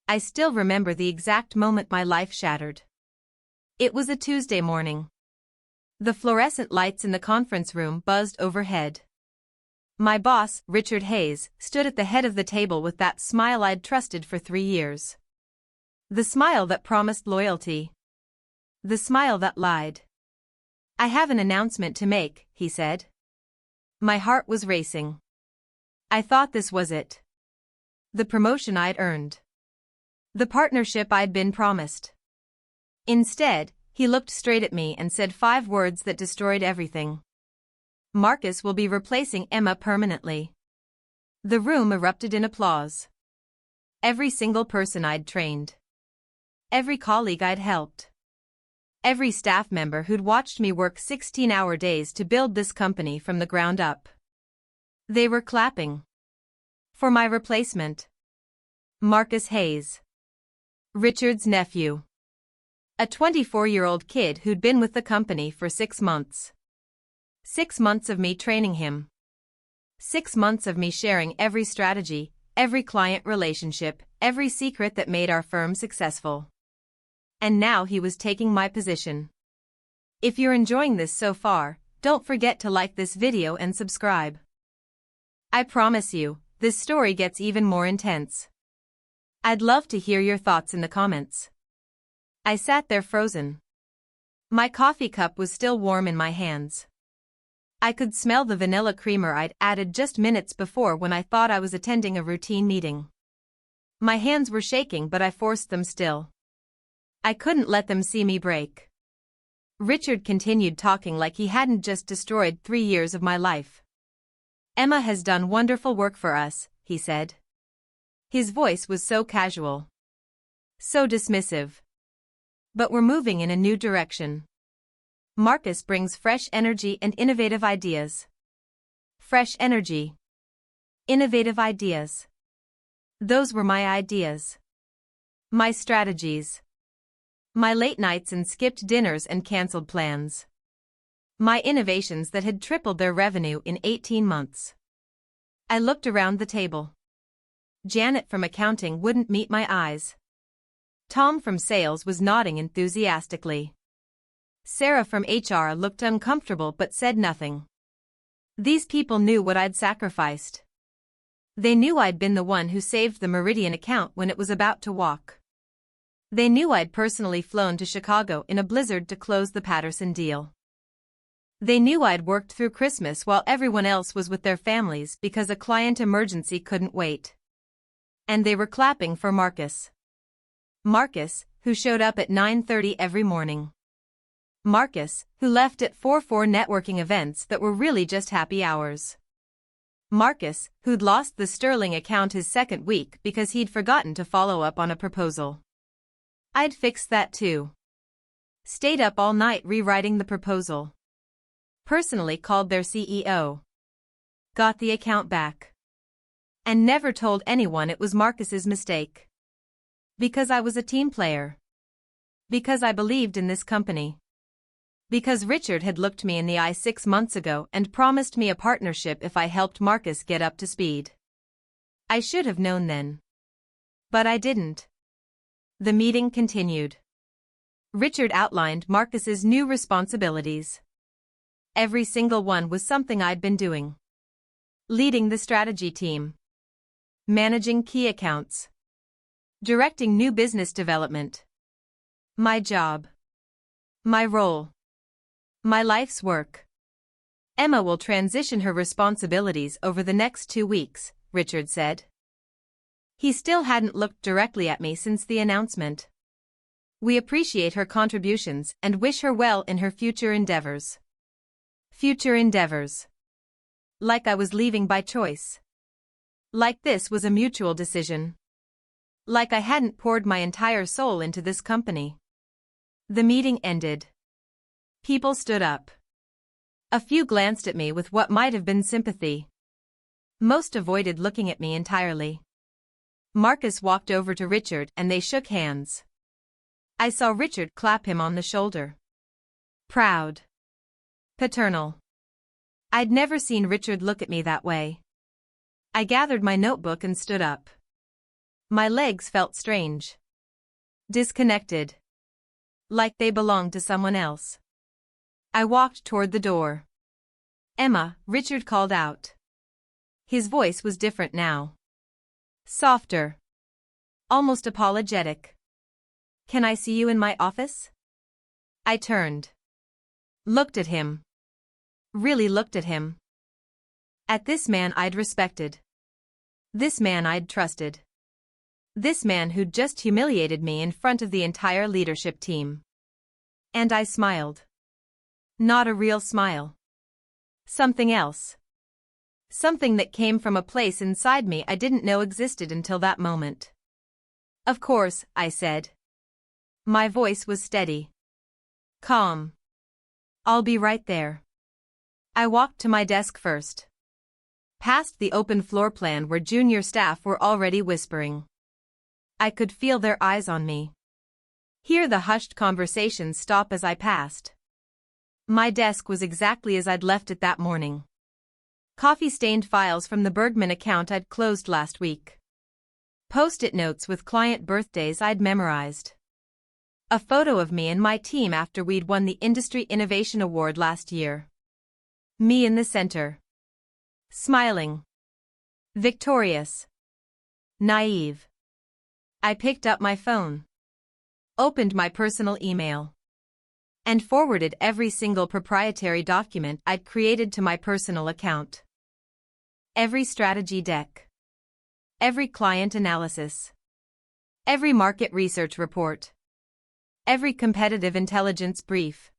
I still remember the exact moment my life shattered. It was a Tuesday morning. The fluorescent lights in the conference room buzzed overhead. My boss, Richard Hayes, stood at the head of the table with that smile I'd trusted for 3 years. The smile that promised loyalty. The smile that lied. "I have an announcement to make," he said. My heart was racing. I thought this was it. The promotion I'd earned. The partnership I'd been promised. Instead, he looked straight at me and said 5 words that destroyed everything. "Marcus will be replacing Emma permanently." The room erupted in applause. Every single person I'd trained. Every colleague I'd helped. Every staff member who'd watched me work 16-hour days to build this company from the ground up. They were clapping. For my replacement. Marcus Hayes. Richard's nephew. A 24-year-old kid who'd been with the company for 6 months. 6 months of me training him. 6 months of me sharing every strategy, every client relationship, every secret that made our firm successful. And now he was taking my position. If you're enjoying this so far, don't forget to like this video and subscribe. I promise you, this story gets even more intense. I'd love to hear your thoughts in the comments. I sat there frozen. My coffee cup was still warm in my hands. I could smell the vanilla creamer I'd added just minutes before when I thought I was attending a routine meeting. My hands were shaking, but I forced them still. I couldn't let them see me break. Richard continued talking like he hadn't just destroyed 3 years of my life. "Emma has done wonderful work for us," he said. His voice was so casual. So dismissive. "But we're moving in a new direction. Marcus brings fresh energy and innovative ideas." Fresh energy. Innovative ideas. Those were my ideas. My strategies. My late nights and skipped dinners and cancelled plans. My innovations that had tripled their revenue in 18 months. I looked around the table. Janet from accounting wouldn't meet my eyes. Tom from sales was nodding enthusiastically. Sarah from HR looked uncomfortable but said nothing. These people knew what I'd sacrificed. They knew I'd been the one who saved the Meridian account when it was about to walk. They knew I'd personally flown to Chicago in a blizzard to close the Patterson deal. They knew I'd worked through Christmas while everyone else was with their families because a client emergency couldn't wait. And they were clapping for Marcus. Marcus, who showed up at 9:30 every morning. Marcus, who left at 4 networking events that were really just happy hours. Marcus, who'd lost the Sterling account his second week because he'd forgotten to follow up on a proposal. I'd fixed that too. Stayed up all night rewriting the proposal. Personally called their CEO. Got the account back. And never told anyone it was Marcus's mistake. Because I was a team player. Because I believed in this company. Because Richard had looked me in the eye 6 months ago and promised me a partnership if I helped Marcus get up to speed. I should have known then. But I didn't. The meeting continued. Richard outlined Marcus's new responsibilities. Every single one was something I'd been doing. Leading the strategy team. Managing key accounts. Directing new business development. My job. My role. My life's work. Emma will transition her responsibilities over the next 2 weeks, Richard said. He still hadn't looked directly at me since the announcement. "We appreciate her contributions and wish her well in her future endeavors." Future endeavors. Like I was leaving by choice. Like this was a mutual decision. Like I hadn't poured my entire soul into this company. The meeting ended. People stood up. A few glanced at me with what might have been sympathy. Most avoided looking at me entirely. Marcus walked over to Richard and they shook hands. I saw Richard clap him on the shoulder. Proud. Paternal. I'd never seen Richard look at me that way. I gathered my notebook and stood up. My legs felt strange. Disconnected. Like they belonged to someone else. I walked toward the door. "Emma," Richard called out. His voice was different now. Softer. Almost apologetic. "Can I see you in my office?" I turned. Looked at him. Really looked at him. At this man I'd respected. This man I'd trusted. This man who'd just humiliated me in front of the entire leadership team. And I smiled. Not a real smile. Something else. Something that came from a place inside me I didn't know existed until that moment. "Of course," I said. My voice was steady. Calm. "I'll be right there." I walked to my desk first. Past the open floor plan where junior staff were already whispering. I could feel their eyes on me. Hear the hushed conversations stop as I passed. My desk was exactly as I'd left it that morning. Coffee-stained files from the Bergman account I'd closed last week. Post-it notes with client birthdays I'd memorized. A photo of me and my team after we'd won the Industry Innovation Award last year. Me in the center. Smiling. Victorious. Naive. I picked up my phone. Opened my personal email. And forwarded every single proprietary document I'd created to my personal account. Every strategy deck. Every client analysis. Every market research report. Every competitive intelligence brief.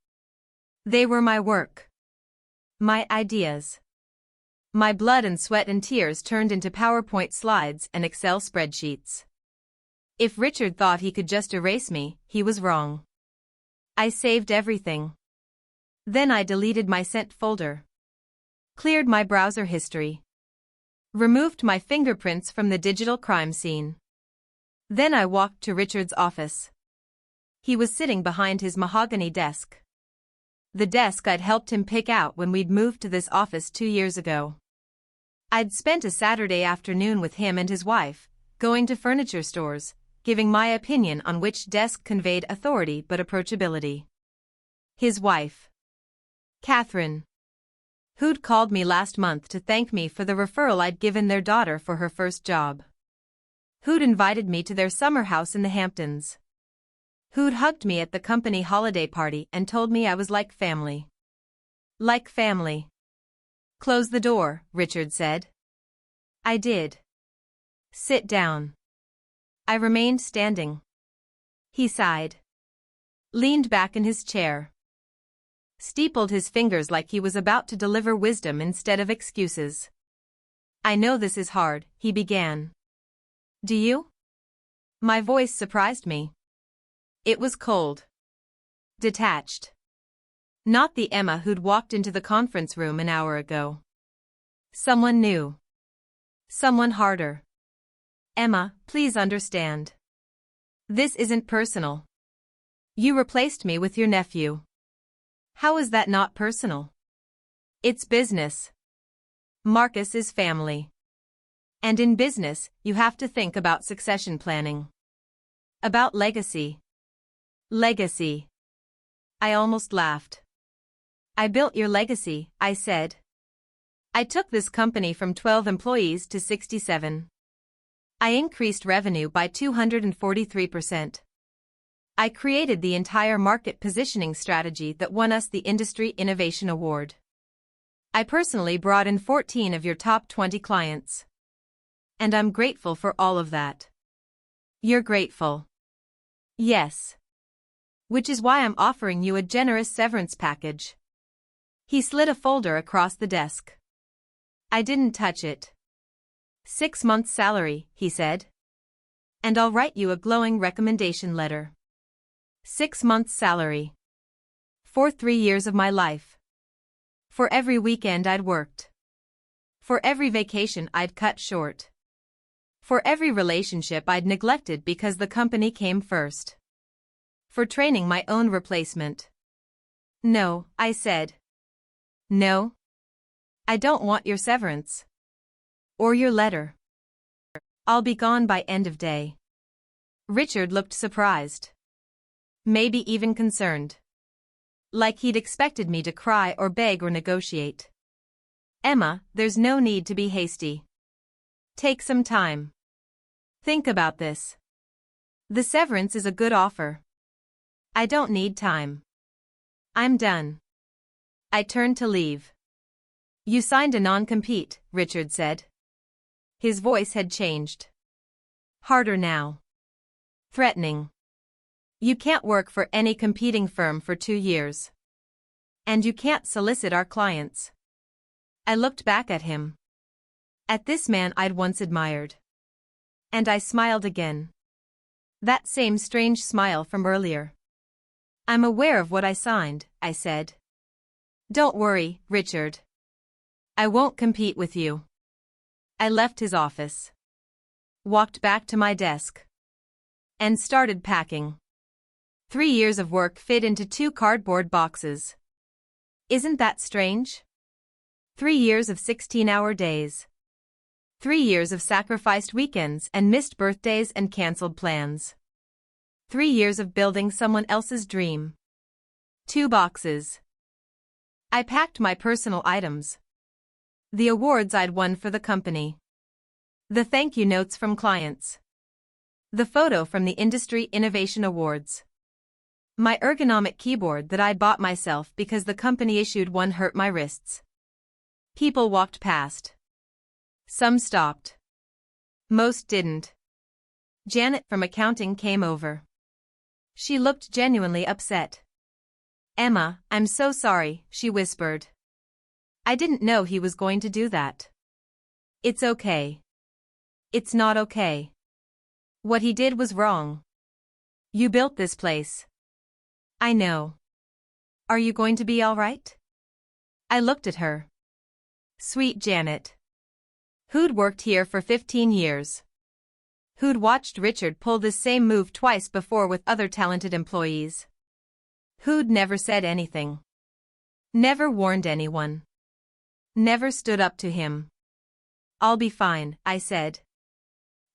They were my work. My ideas. My blood and sweat and tears turned into PowerPoint slides and Excel spreadsheets. If Richard thought he could just erase me, he was wrong. I saved everything. Then I deleted my sent folder. Cleared my browser history. Removed my fingerprints from the digital crime scene. Then I walked to Richard's office. He was sitting behind his mahogany desk. The desk I'd helped him pick out when we'd moved to this office 2 years ago. I'd spent a Saturday afternoon with him and his wife, going to furniture stores, giving my opinion on which desk conveyed authority but approachability. His wife, Catherine, who'd called me last month to thank me for the referral I'd given their daughter for her first job. Who'd invited me to their summer house in the Hamptons. Who'd hugged me at the company holiday party and told me I was like family. Like family. "Close the door," Richard said. I did. "Sit down." I remained standing. He sighed. Leaned back in his chair. Steepled his fingers like he was about to deliver wisdom instead of excuses. "I know this is hard," he began. "Do you?" My voice surprised me. It was cold. Detached. Not the Emma who'd walked into the conference room an hour ago. Someone new. Someone harder. "Emma, please understand. This isn't personal. You replaced me with your nephew. How is that not personal? It's business. Marcus is family. And in business, you have to think about succession planning. About legacy. Legacy." I almost laughed. "I built your legacy," I said. "I took this company from 12 employees to 67. I increased revenue by 243%. I created the entire market positioning strategy that won us the Industry Innovation Award. I personally brought in 14 of your top 20 clients. And I'm grateful for all of that." "You're grateful?" "Yes. Which is why I'm offering you a generous severance package." He slid a folder across the desk. I didn't touch it. 6 months' salary, he said. And I'll write you a glowing recommendation letter. 6 months' salary. For 3 years of my life. For every weekend I'd worked. For every vacation I'd cut short. For every relationship I'd neglected because the company came first. For training my own replacement. "No," I said. "No. I don't want your severance. Or your letter. I'll be gone by end of day. Richard looked surprised. Maybe even concerned. Like he'd expected me to cry or beg or negotiate. Emma, there's no need to be hasty. Take some time. Think about this. The severance is a good offer. I don't need time. I'm done. I turned to leave. You signed a non-compete, Richard said. His voice had changed. Harder now. Threatening. You can't work for any competing firm for 2 years. And you can't solicit our clients. I looked back at him. At this man I'd once admired. And I smiled again. That same strange smile from earlier. I'm aware of what I signed, I said. Don't worry, Richard. I won't compete with you. I left his office. Walked back to my desk. And started packing. 3 years of work fit into 2 cardboard boxes. Isn't that strange? 3 years of 16-hour days. 3 years of sacrificed weekends and missed birthdays and cancelled plans. 3 years of building someone else's dream. 2 boxes. I packed my personal items. The awards I'd won for the company. The thank you notes from clients. The photo from the Industry Innovation Awards. My ergonomic keyboard that I'd bought myself because the company issued one hurt my wrists. People walked past. Some stopped. Most didn't. Janet from accounting came over. She looked genuinely upset. Emma, I'm so sorry, she whispered. I didn't know he was going to do that. It's okay. It's not okay. What he did was wrong. You built this place. I know. Are you going to be all right? I looked at her. Sweet Janet. Who'd worked here for 15 years. Who'd watched Richard pull this same move twice before with other talented employees. Who'd never said anything. Never warned anyone. Never stood up to him. I'll be fine, I said.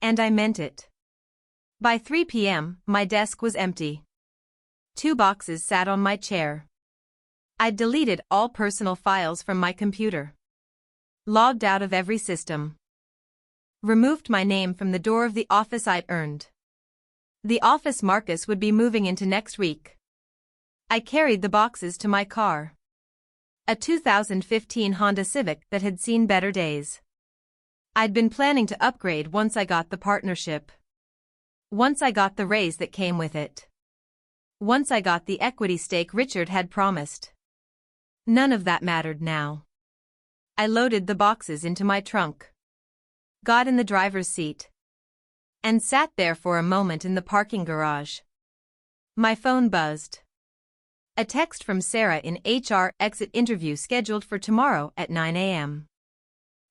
And I meant it. By 3 p.m., my desk was empty. 2 boxes sat on my chair. I'd deleted all personal files from my computer. Logged out of every system. Removed my name from the door of the office I'd earned. The office Marcus would be moving into next week. I carried the boxes to my car. A 2015 Honda Civic that had seen better days. I'd been planning to upgrade once I got the partnership. Once I got the raise that came with it. Once I got the equity stake Richard had promised. None of that mattered now. I loaded the boxes into my trunk. Got in the driver's seat. And sat there for a moment in the parking garage. My phone buzzed. A text from Sarah in HR, exit interview scheduled for tomorrow at 9 a.m.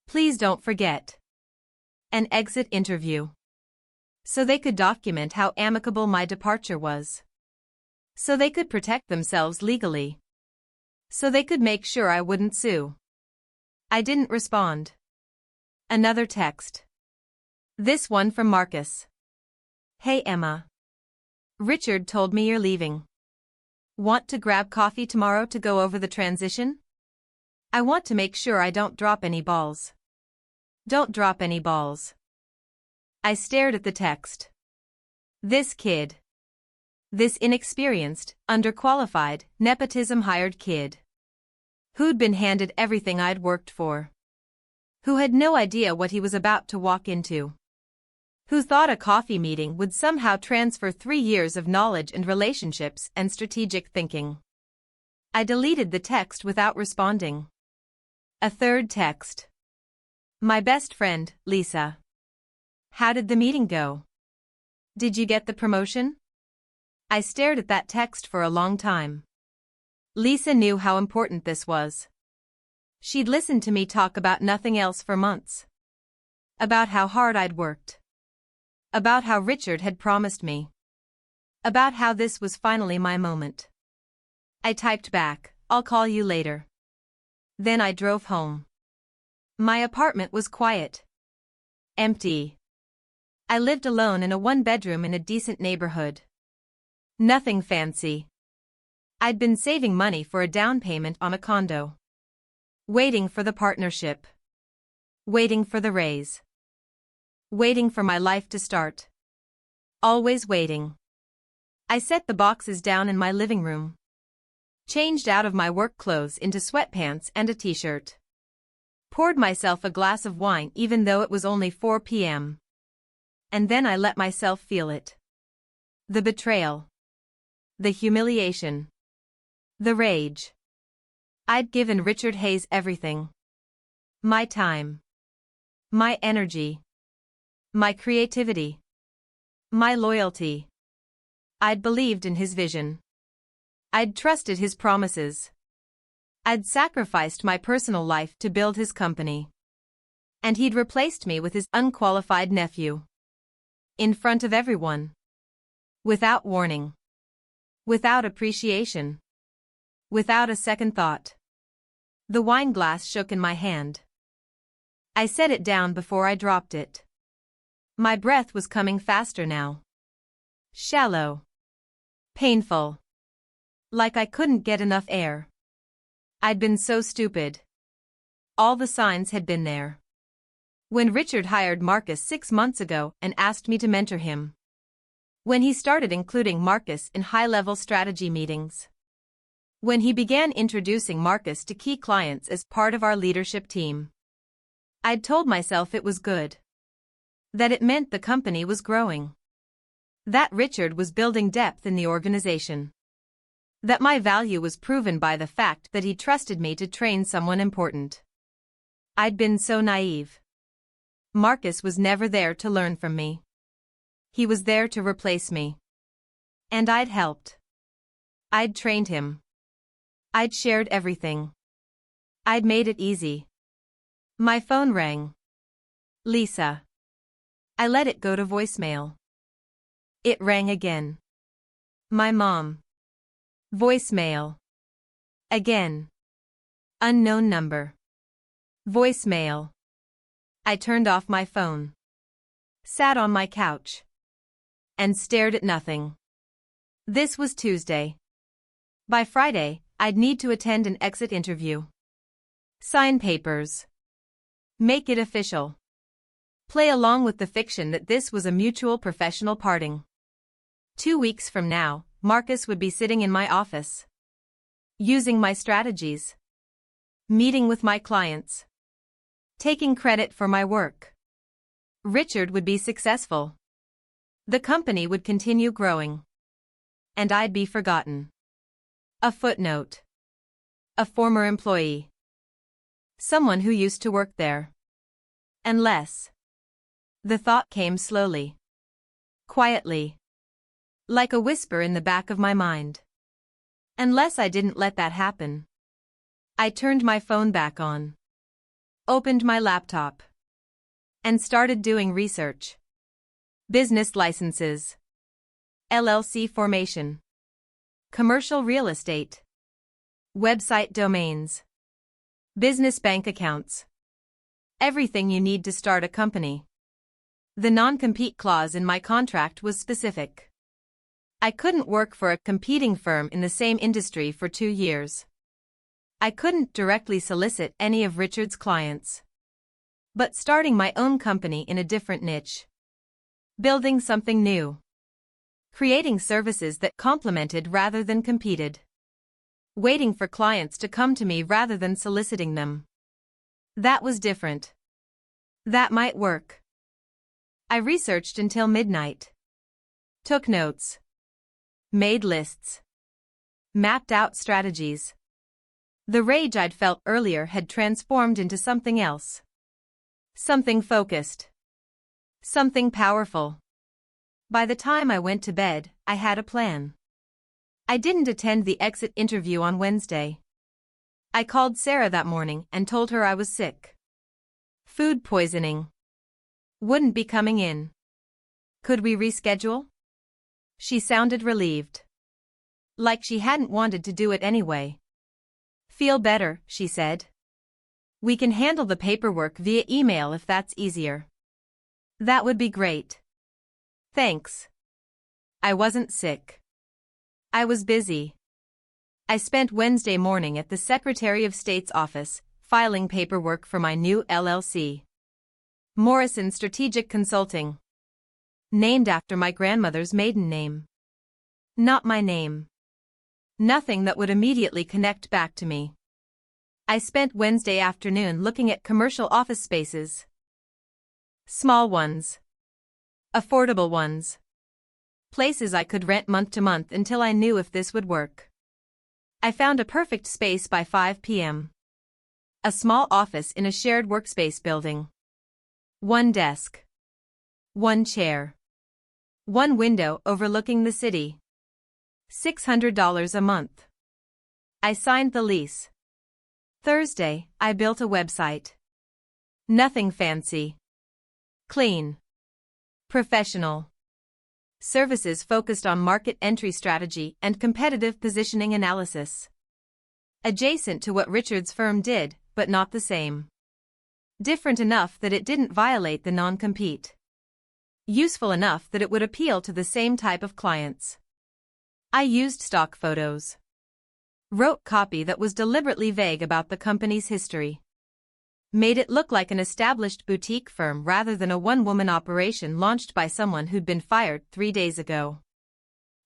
Please don't forget. An exit interview. So they could document how amicable my departure was. So they could protect themselves legally. So they could make sure I wouldn't sue. I didn't respond. Another text. This one from Marcus. Hey Emma. Richard told me you're leaving. Want to grab coffee tomorrow to go over the transition? I want to make sure I don't drop any balls. Don't drop any balls. I stared at the text. This kid. This inexperienced, underqualified, nepotism-hired kid. Who'd been handed everything I'd worked for. Who had no idea what he was about to walk into. Who thought a coffee meeting would somehow transfer 3 years of knowledge and relationships and strategic thinking. I deleted the text without responding. A third text. My best friend, Lisa. How did the meeting go? Did you get the promotion? I stared at that text for a long time. Lisa knew how important this was. She'd listened to me talk about nothing else for months. About how hard I'd worked. About how Richard had promised me. About how this was finally my moment. I typed back, I'll call you later. Then I drove home. My apartment was quiet. Empty. I lived alone in a one-bedroom in a decent neighborhood. Nothing fancy. I'd been saving money for a down payment on a condo. Waiting for the partnership. Waiting for the raise. Waiting for my life to start. Always waiting. I set the boxes down in my living room. Changed out of my work clothes into sweatpants and a t-shirt. Poured myself a glass of wine even though it was only 4 p.m. And then I let myself feel it. The betrayal. The humiliation. The rage. I'd given Richard Hayes everything. My time. My energy. My creativity. My loyalty. I'd believed in his vision. I'd trusted his promises. I'd sacrificed my personal life to build his company. And he'd replaced me with his unqualified nephew. In front of everyone. Without warning. Without appreciation. Without a second thought. The wine glass shook in my hand. I set it down before I dropped it. My breath was coming faster now. Shallow. Painful. Like I couldn't get enough air. I'd been so stupid. All the signs had been there. When Richard hired Marcus 6 months ago and asked me to mentor him. When he started including Marcus in high-level strategy meetings. When he began introducing Marcus to key clients as part of our leadership team. I'd told myself it was good. That it meant the company was growing. That Richard was building depth in the organization. That my value was proven by the fact that he trusted me to train someone important. I'd been so naive. Marcus was never there to learn from me. He was there to replace me. And I'd helped. I'd trained him. I'd shared everything. I'd made it easy. My phone rang. Lisa. I let it go to voicemail. It rang again. My mom. Voicemail. Again. Unknown number. Voicemail. I turned off my phone. Sat on my couch. And stared at nothing. This was Tuesday. By Friday, I'd need to attend an exit interview. Sign papers. Make it official. Play along with the fiction that this was a mutual professional parting. 2 weeks from now, Marcus would be sitting in my office. Using my strategies. Meeting with my clients. Taking credit for my work. Richard would be successful. The company would continue growing. And I'd be forgotten. A footnote. A former employee. Someone who used to work there. Unless. The thought came slowly. Quietly. Like a whisper in the back of my mind. Unless I didn't let that happen. I turned my phone back on. Opened my laptop. And started doing research. Business licenses. LLC formation. Commercial real estate. Website domains. Business bank accounts. Everything you need to start a company. The non-compete clause in my contract was specific. I couldn't work for a competing firm in the same industry for 2 years. I couldn't directly solicit any of Richard's clients. But starting my own company in a different niche. Building something new. Creating services that complemented rather than competed. Waiting for clients to come to me rather than soliciting them. That was different. That might work. I researched until midnight. Took notes. Made lists. Mapped out strategies. The rage I'd felt earlier had transformed into something else. Something focused. Something powerful. By the time I went to bed, I had a plan. I didn't attend the exit interview on Wednesday. I called Sarah that morning and told her I was sick. Food poisoning. Wouldn't be coming in. Could we reschedule? She sounded relieved. Like she hadn't wanted to do it anyway. Feel better, she said. We can handle the paperwork via email if that's easier. That would be great. Thanks. I wasn't sick. I was busy. I spent Wednesday morning at the Secretary of State's office, filing paperwork for my new LLC. Morrison Strategic Consulting. Named after my grandmother's maiden name. Not my name. Nothing that would immediately connect back to me. I spent Wednesday afternoon looking at commercial office spaces. Small ones. Affordable ones. Places I could rent month to month until I knew if this would work. I found a perfect space by 5 p.m. A small office in a shared workspace building. One desk. One chair. One window overlooking the city. $600 a month. I signed the lease. Thursday, I built a website. Nothing fancy. Clean. Professional. Services focused on market entry strategy and competitive positioning analysis. Adjacent to what Richard's firm did, but not the same. Different enough that it didn't violate the non-compete. Useful enough that it would appeal to the same type of clients. I used stock photos. Wrote copy that was deliberately vague about the company's history. Made it look like an established boutique firm rather than a one-woman operation launched by someone who'd been fired 3 days ago.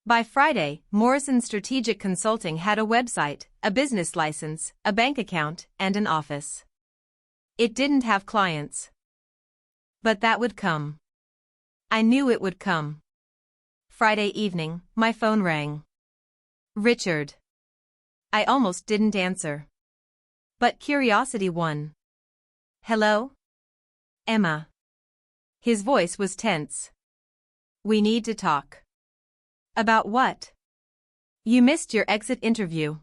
By Friday, Morrison Strategic Consulting had a website, a business license, a bank account, and an office. It didn't have clients. But that would come. I knew it would come. Friday evening, my phone rang. Richard. I almost didn't answer. But curiosity won. Hello? Emma. His voice was tense. We need to talk. About what? You missed your exit interview.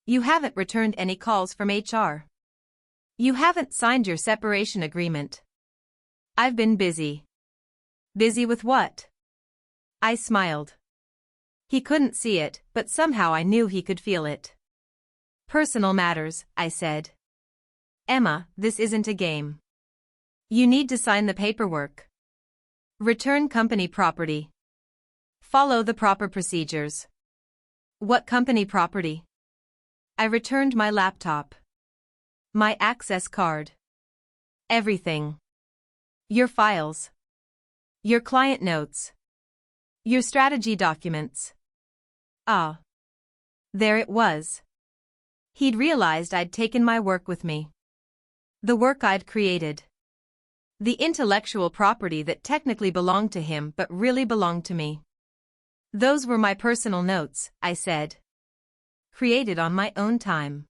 You haven't returned any calls from HR. You haven't signed your separation agreement. I've been busy. Busy with what? I smiled. He couldn't see it, but somehow I knew he could feel it. Personal matters, I said. Emma, this isn't a game. You need to sign the paperwork. Return company property. Follow the proper procedures. What company property? I returned my laptop. My access card. Everything. Your files. Your client notes. Your strategy documents. Ah. There it was. He'd realized I'd taken my work with me. The work I'd created. The intellectual property that technically belonged to him but really belonged to me. Those were my personal notes, I said. Created on my own time.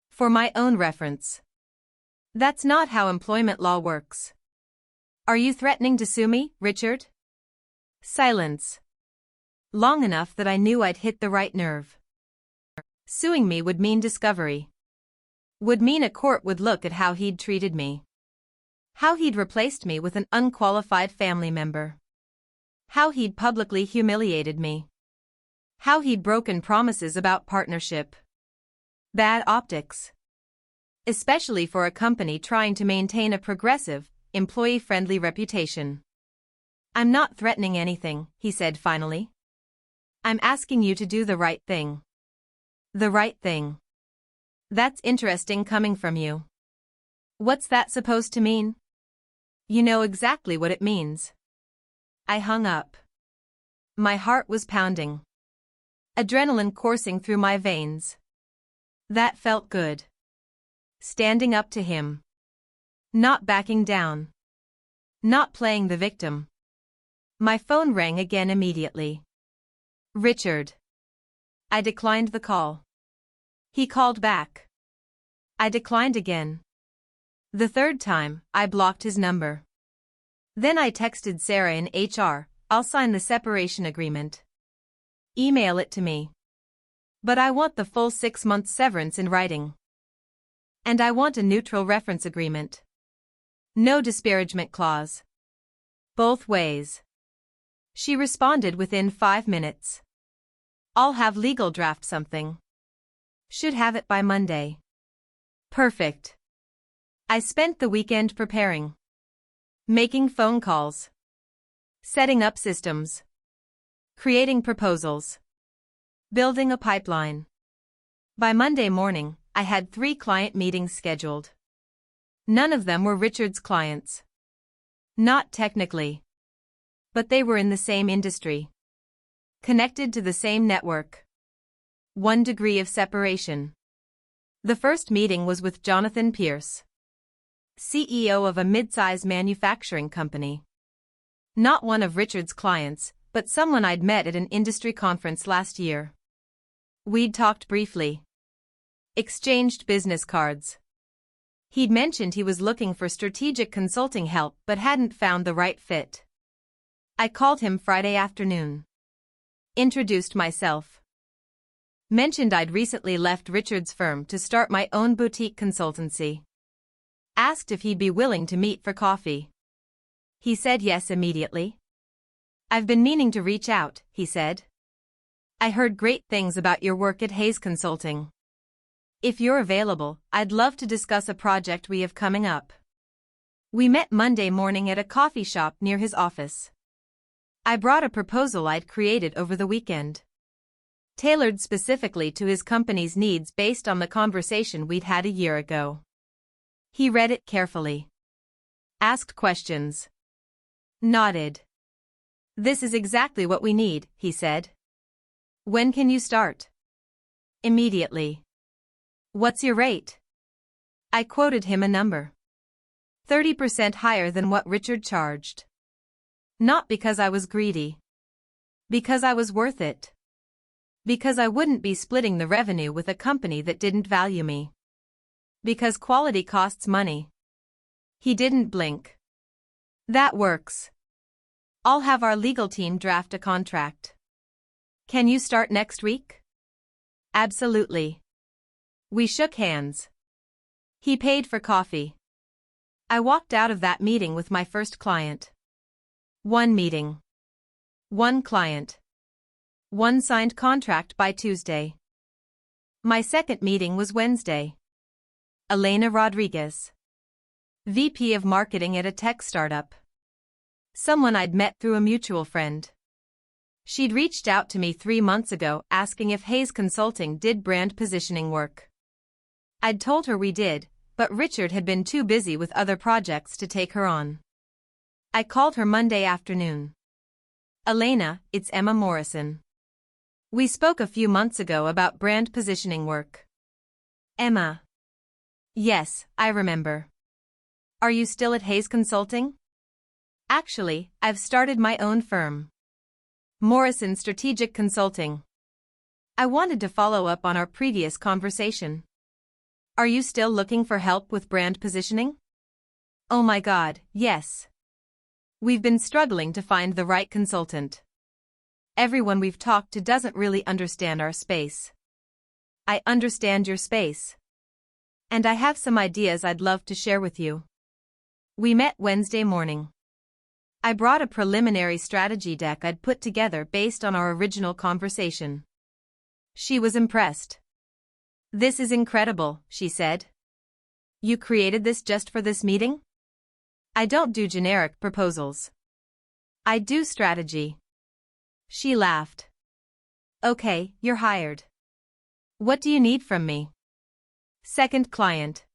For my own reference. That's not how employment law works. Are you threatening to sue me, Richard? Silence. Long enough that I knew I'd hit the right nerve. Suing me would mean discovery. Would mean a court would look at how he'd treated me. How he'd replaced me with an unqualified family member. How he'd publicly humiliated me. How he'd broken promises about partnership. Bad optics. Especially for a company trying to maintain a progressive, employee-friendly reputation. I'm not threatening anything, he said finally. I'm asking you to do the right thing. The right thing. That's interesting coming from you. What's that supposed to mean? You know exactly what it means. I hung up. My heart was pounding. Adrenaline coursing through my veins. That felt good. Standing up to him. Not backing down. Not playing the victim. My phone rang again immediately. Richard. I declined the call. He called back. I declined again. The third time, I blocked his number. Then I texted Sarah in HR, I'll sign the separation agreement. Email it to me. But I want the full 6-month severance in writing. And I want a neutral reference agreement. No disparagement clause. Both ways. She responded within 5 minutes. I'll have legal draft something. Should have it by Monday. Perfect. I spent the weekend preparing. Making phone calls. Setting up systems. Creating proposals. Building a pipeline. By Monday morning, I had 3 client meetings scheduled. None of them were Richard's clients. Not technically. But they were in the same industry. Connected to the same network. 1 degree of separation. The first meeting was with Jonathan Pierce, CEO of a mid-size manufacturing company. Not one of Richard's clients, but someone I'd met at an industry conference last year. We'd talked briefly. Exchanged business cards. He'd mentioned he was looking for strategic consulting help but hadn't found the right fit. I called him Friday afternoon. Introduced myself. Mentioned I'd recently left Richard's firm to start my own boutique consultancy. Asked if he'd be willing to meet for coffee. He said yes immediately. I've been meaning to reach out, he said. I heard great things about your work at Hayes Consulting. If you're available, I'd love to discuss a project we have coming up. We met Monday morning at a coffee shop near his office. I brought a proposal I'd created over the weekend. Tailored specifically to his company's needs based on the conversation we'd had a year ago. He read it carefully. Asked questions. Nodded. This is exactly what we need, he said. When can you start? Immediately. What's your rate? I quoted him a number. 30% higher than what Richard charged. Not because I was greedy. Because I was worth it. Because I wouldn't be splitting the revenue with a company that didn't value me. Because quality costs money. He didn't blink. That works. I'll have our legal team draft a contract. Can you start next week? Absolutely. We shook hands. He paid for coffee. I walked out of that meeting with my first client. 1 meeting. 1 client. 1 signed contract by Tuesday. My second meeting was Wednesday. Elena Rodriguez, VP of Marketing at a tech startup. Someone I'd met through a mutual friend. She'd reached out to me 3 months ago asking if Hayes Consulting did brand positioning work. I'd told her we did, but Richard had been too busy with other projects to take her on. I called her Monday afternoon. Elena, it's Emma Morrison. We spoke a few months ago about brand positioning work. Emma. Yes, I remember. Are you still at Hayes Consulting? Actually, I've started my own firm. Morrison Strategic Consulting. I wanted to follow up on our previous conversation. Are you still looking for help with brand positioning? Oh my God, yes. We've been struggling to find the right consultant. Everyone we've talked to doesn't really understand our space. I understand your space. And I have some ideas I'd love to share with you. We met Wednesday morning. I brought a preliminary strategy deck I'd put together based on our original conversation. She was impressed. This is incredible, she said. You created this just for this meeting? I don't do generic proposals. I do strategy. She laughed. Okay, you're hired. What do you need from me? Second client.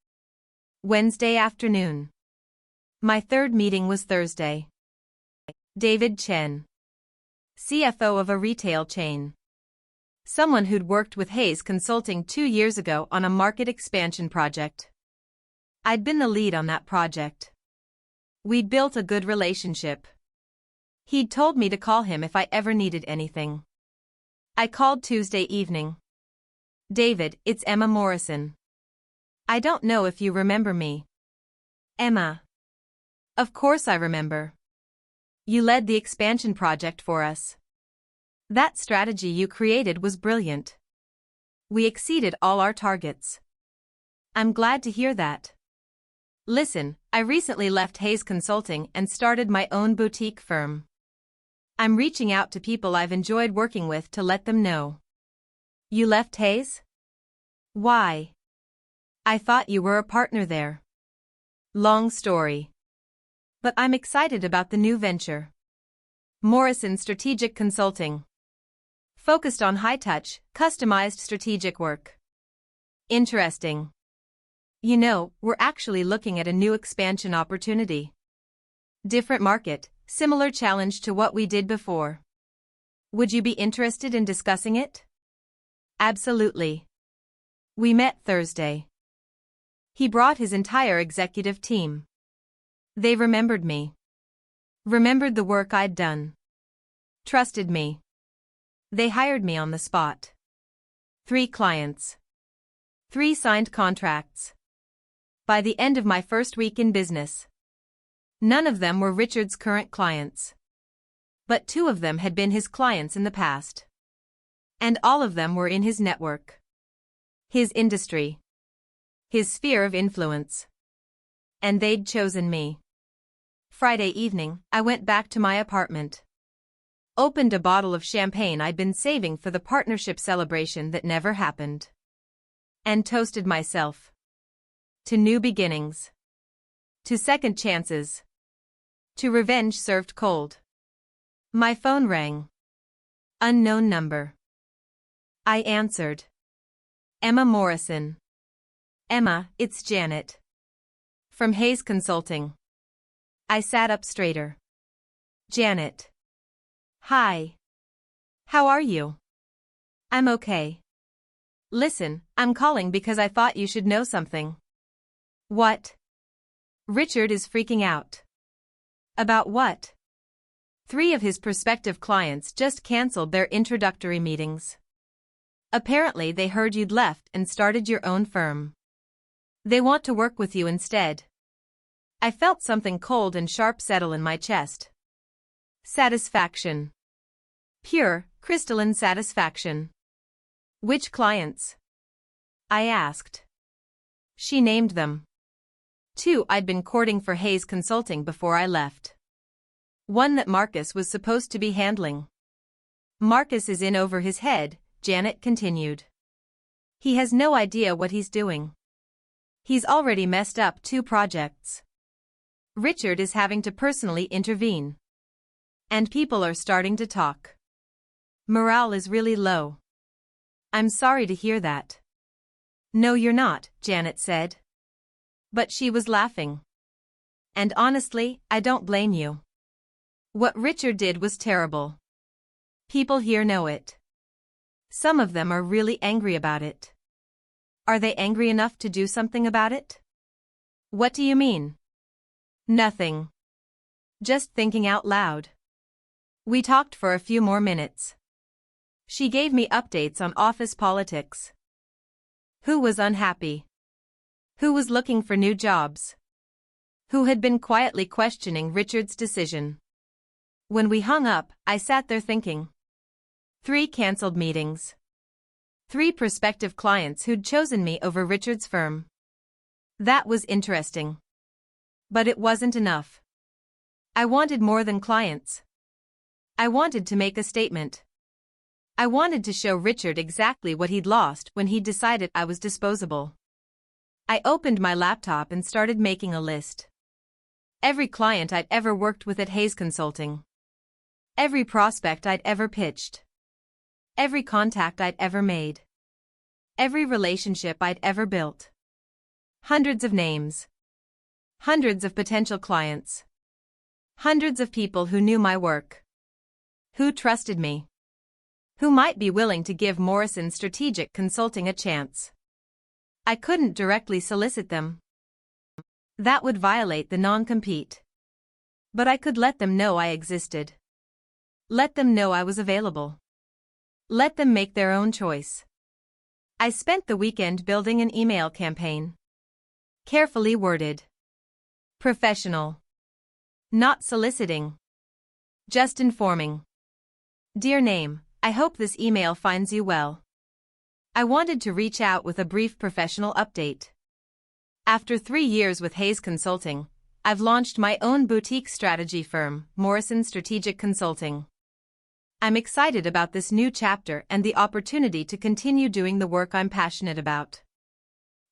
Wednesday afternoon. My third meeting was Thursday. David Chen. CFO of a retail chain. Someone who'd worked with Hayes Consulting 2 years ago on a market expansion project. I'd been the lead on that project. We'd built a good relationship. He'd told me to call him if I ever needed anything. I called Tuesday evening. David, it's Emma Morrison. I don't know if you remember me. Emma. Of course I remember. You led the expansion project for us. That strategy you created was brilliant. We exceeded all our targets. I'm glad to hear that. Listen, I recently left Hayes Consulting and started my own boutique firm. I'm reaching out to people I've enjoyed working with to let them know. You left Hayes? Why? I thought you were a partner there. Long story. But I'm excited about the new venture. Morrison Strategic Consulting. Focused on high-touch, customized strategic work. Interesting. You know, we're actually looking at a new expansion opportunity. Different market, similar challenge to what we did before. Would you be interested in discussing it? Absolutely. We met Thursday. He brought his entire executive team. They remembered me. Remembered the work I'd done. Trusted me. They hired me on the spot. 3 clients. 3 signed contracts. By the end of my first week in business. None of them were Richard's current clients. But 2 of them had been his clients in the past. And all of them were in his network. His industry. His sphere of influence. And they'd chosen me. Friday evening, I went back to my apartment. Opened a bottle of champagne I'd been saving for the partnership celebration that never happened. And toasted myself. To new beginnings. To second chances. To revenge served cold. My phone rang. Unknown number. I answered. Emma Morrison. Emma, it's Janet. From Hayes Consulting. I sat up straighter. Janet. Hi. How are you? I'm okay. Listen, I'm calling because I thought you should know something. What? Richard is freaking out. About what? 3 of his prospective clients just canceled their introductory meetings. Apparently they heard you'd left and started your own firm. They want to work with you instead. I felt something cold and sharp settle in my chest. Satisfaction. Pure, crystalline satisfaction. Which clients? I asked. She named them. 2 I'd been courting for Hayes Consulting before I left. 1 that Marcus was supposed to be handling. Marcus is in over his head, Janet continued. He has no idea what he's doing. He's already messed up 2 projects. Richard is having to personally intervene. And people are starting to talk. Morale is really low. I'm sorry to hear that. No, you're not, Janet said. But she was laughing. And honestly, I don't blame you. What Richard did was terrible. People here know it. Some of them are really angry about it. Are they angry enough to do something about it? What do you mean? Nothing. Just thinking out loud. We talked for a few more minutes. She gave me updates on office politics. Who was unhappy? Who was looking for new jobs? Who had been quietly questioning Richard's decision? When we hung up, I sat there thinking. 3 canceled meetings. 3 prospective clients who'd chosen me over Richard's firm. That was interesting. But it wasn't enough. I wanted more than clients. I wanted to make a statement. I wanted to show Richard exactly what he'd lost when he decided I was disposable. I opened my laptop and started making a list. Every client I'd ever worked with at Hayes Consulting. Every prospect I'd ever pitched. Every contact I'd ever made. Every relationship I'd ever built. Hundreds of names. Hundreds of potential clients. Hundreds of people who knew my work. Who trusted me. Who might be willing to give Morrison Strategic Consulting a chance. I couldn't directly solicit them. That would violate the non-compete. But I could let them know I existed. Let them know I was available. Let them make their own choice. I spent the weekend building an email campaign. Carefully worded. Professional. Not soliciting. Just informing. Dear name, I hope this email finds you well. I wanted to reach out with a brief professional update. After 3 years with Hayes Consulting, I've launched my own boutique strategy firm, Morrison Strategic Consulting. I'm excited about this new chapter and the opportunity to continue doing the work I'm passionate about.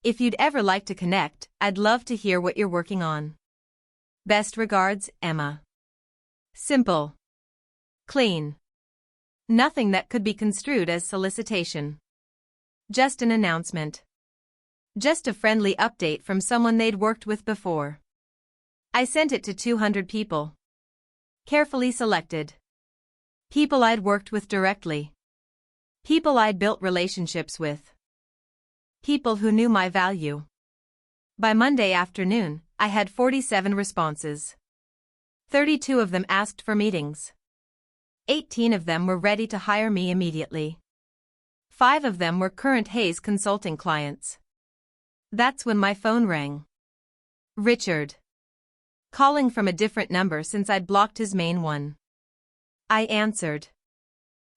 If you'd ever like to connect, I'd love to hear what you're working on. Best regards, Emma. Simple. Clean. Nothing that could be construed as solicitation. Just an announcement. Just a friendly update from someone they'd worked with before. I sent it to 200 people. Carefully selected. People I'd worked with directly. People I'd built relationships with. People who knew my value. By Monday afternoon, I had 47 responses. 32 of them asked for meetings. 18 of them were ready to hire me immediately. 5 of them were current Hayes Consulting clients. That's when my phone rang. Richard. Calling from a different number since I'd blocked his main one. I answered.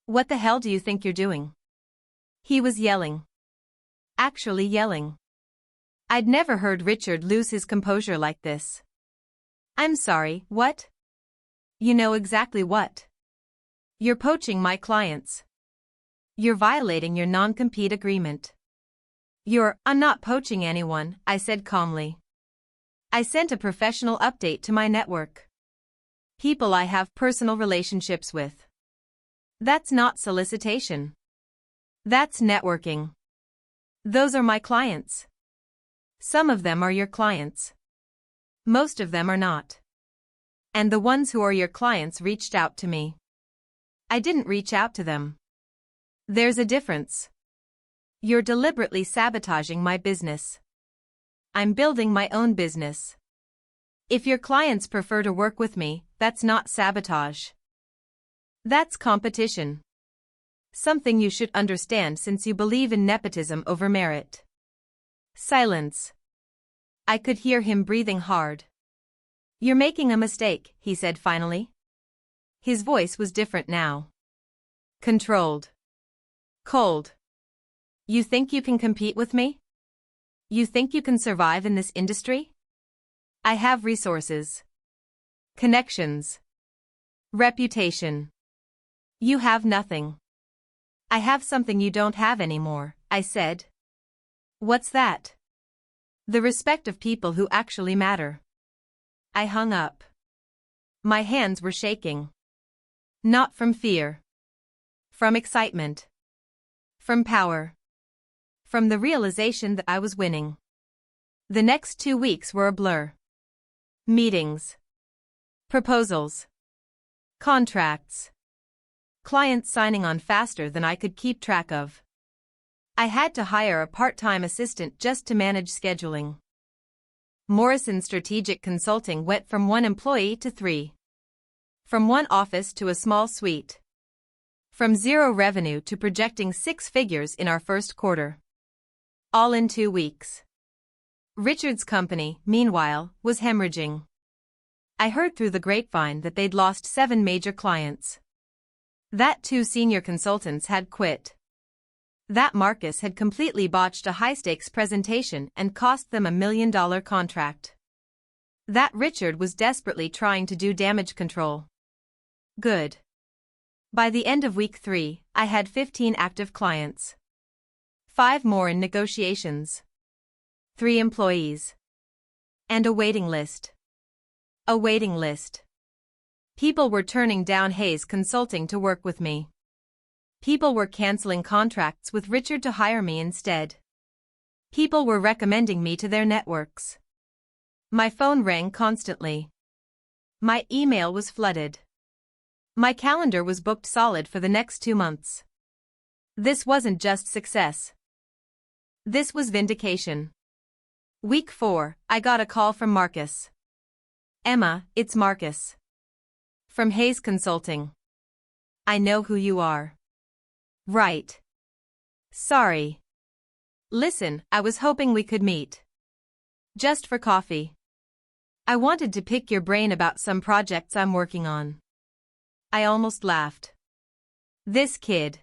What the hell do you think you're doing? He was yelling. Actually yelling. I'd never heard Richard lose his composure like this. I'm sorry, what? You know exactly what. You're poaching my clients. You're violating your non-compete agreement. I'm not poaching anyone, I said calmly. I sent a professional update to my network. People I have personal relationships with. That's not solicitation. That's networking. Those are my clients. Some of them are your clients. Most of them are not. And the ones who are your clients reached out to me. I didn't reach out to them. There's a difference. You're deliberately sabotaging my business. I'm building my own business. If your clients prefer to work with me, that's not sabotage. That's competition. Something you should understand since you believe in nepotism over merit. Silence. I could hear him breathing hard. You're making a mistake, he said finally. His voice was different now. Controlled. Cold. You think you can compete with me? You think you can survive in this industry? I have resources. Connections. Reputation. You have nothing. I have something you don't have anymore, I said. What's that? The respect of people who actually matter. I hung up. My hands were shaking. Not from fear. From excitement. From power. From the realization that I was winning. The next 2 weeks were a blur. Meetings. Proposals. Contracts. Clients signing on faster than I could keep track of. I had to hire a part-time assistant just to manage scheduling. Morrison Strategic Consulting went from 1 employee to 3. From 1 office to a small suite. From 0 revenue to projecting 6 figures in our first quarter. All in 2 weeks. Richard's company, meanwhile, was hemorrhaging. I heard through the grapevine that they'd lost 7 major clients. That 2 senior consultants had quit. That Marcus had completely botched a high-stakes presentation and cost them $1 million contract. That Richard was desperately trying to do damage control. Good. By the end of week 3, I had 15 active clients. 5 more in negotiations. 3 employees. And a waiting list. A waiting list. People were turning down Hayes Consulting to work with me. People were canceling contracts with Richard to hire me instead. People were recommending me to their networks. My phone rang constantly. My email was flooded. My calendar was booked solid for the next 2 months. This wasn't just success. This was vindication. Week 4, I got a call from Marcus. Emma, it's Marcus. From Hayes Consulting. I know who you are. Right. Sorry. Listen, I was hoping we could meet. Just for coffee. I wanted to pick your brain about some projects I'm working on. I almost laughed. This kid.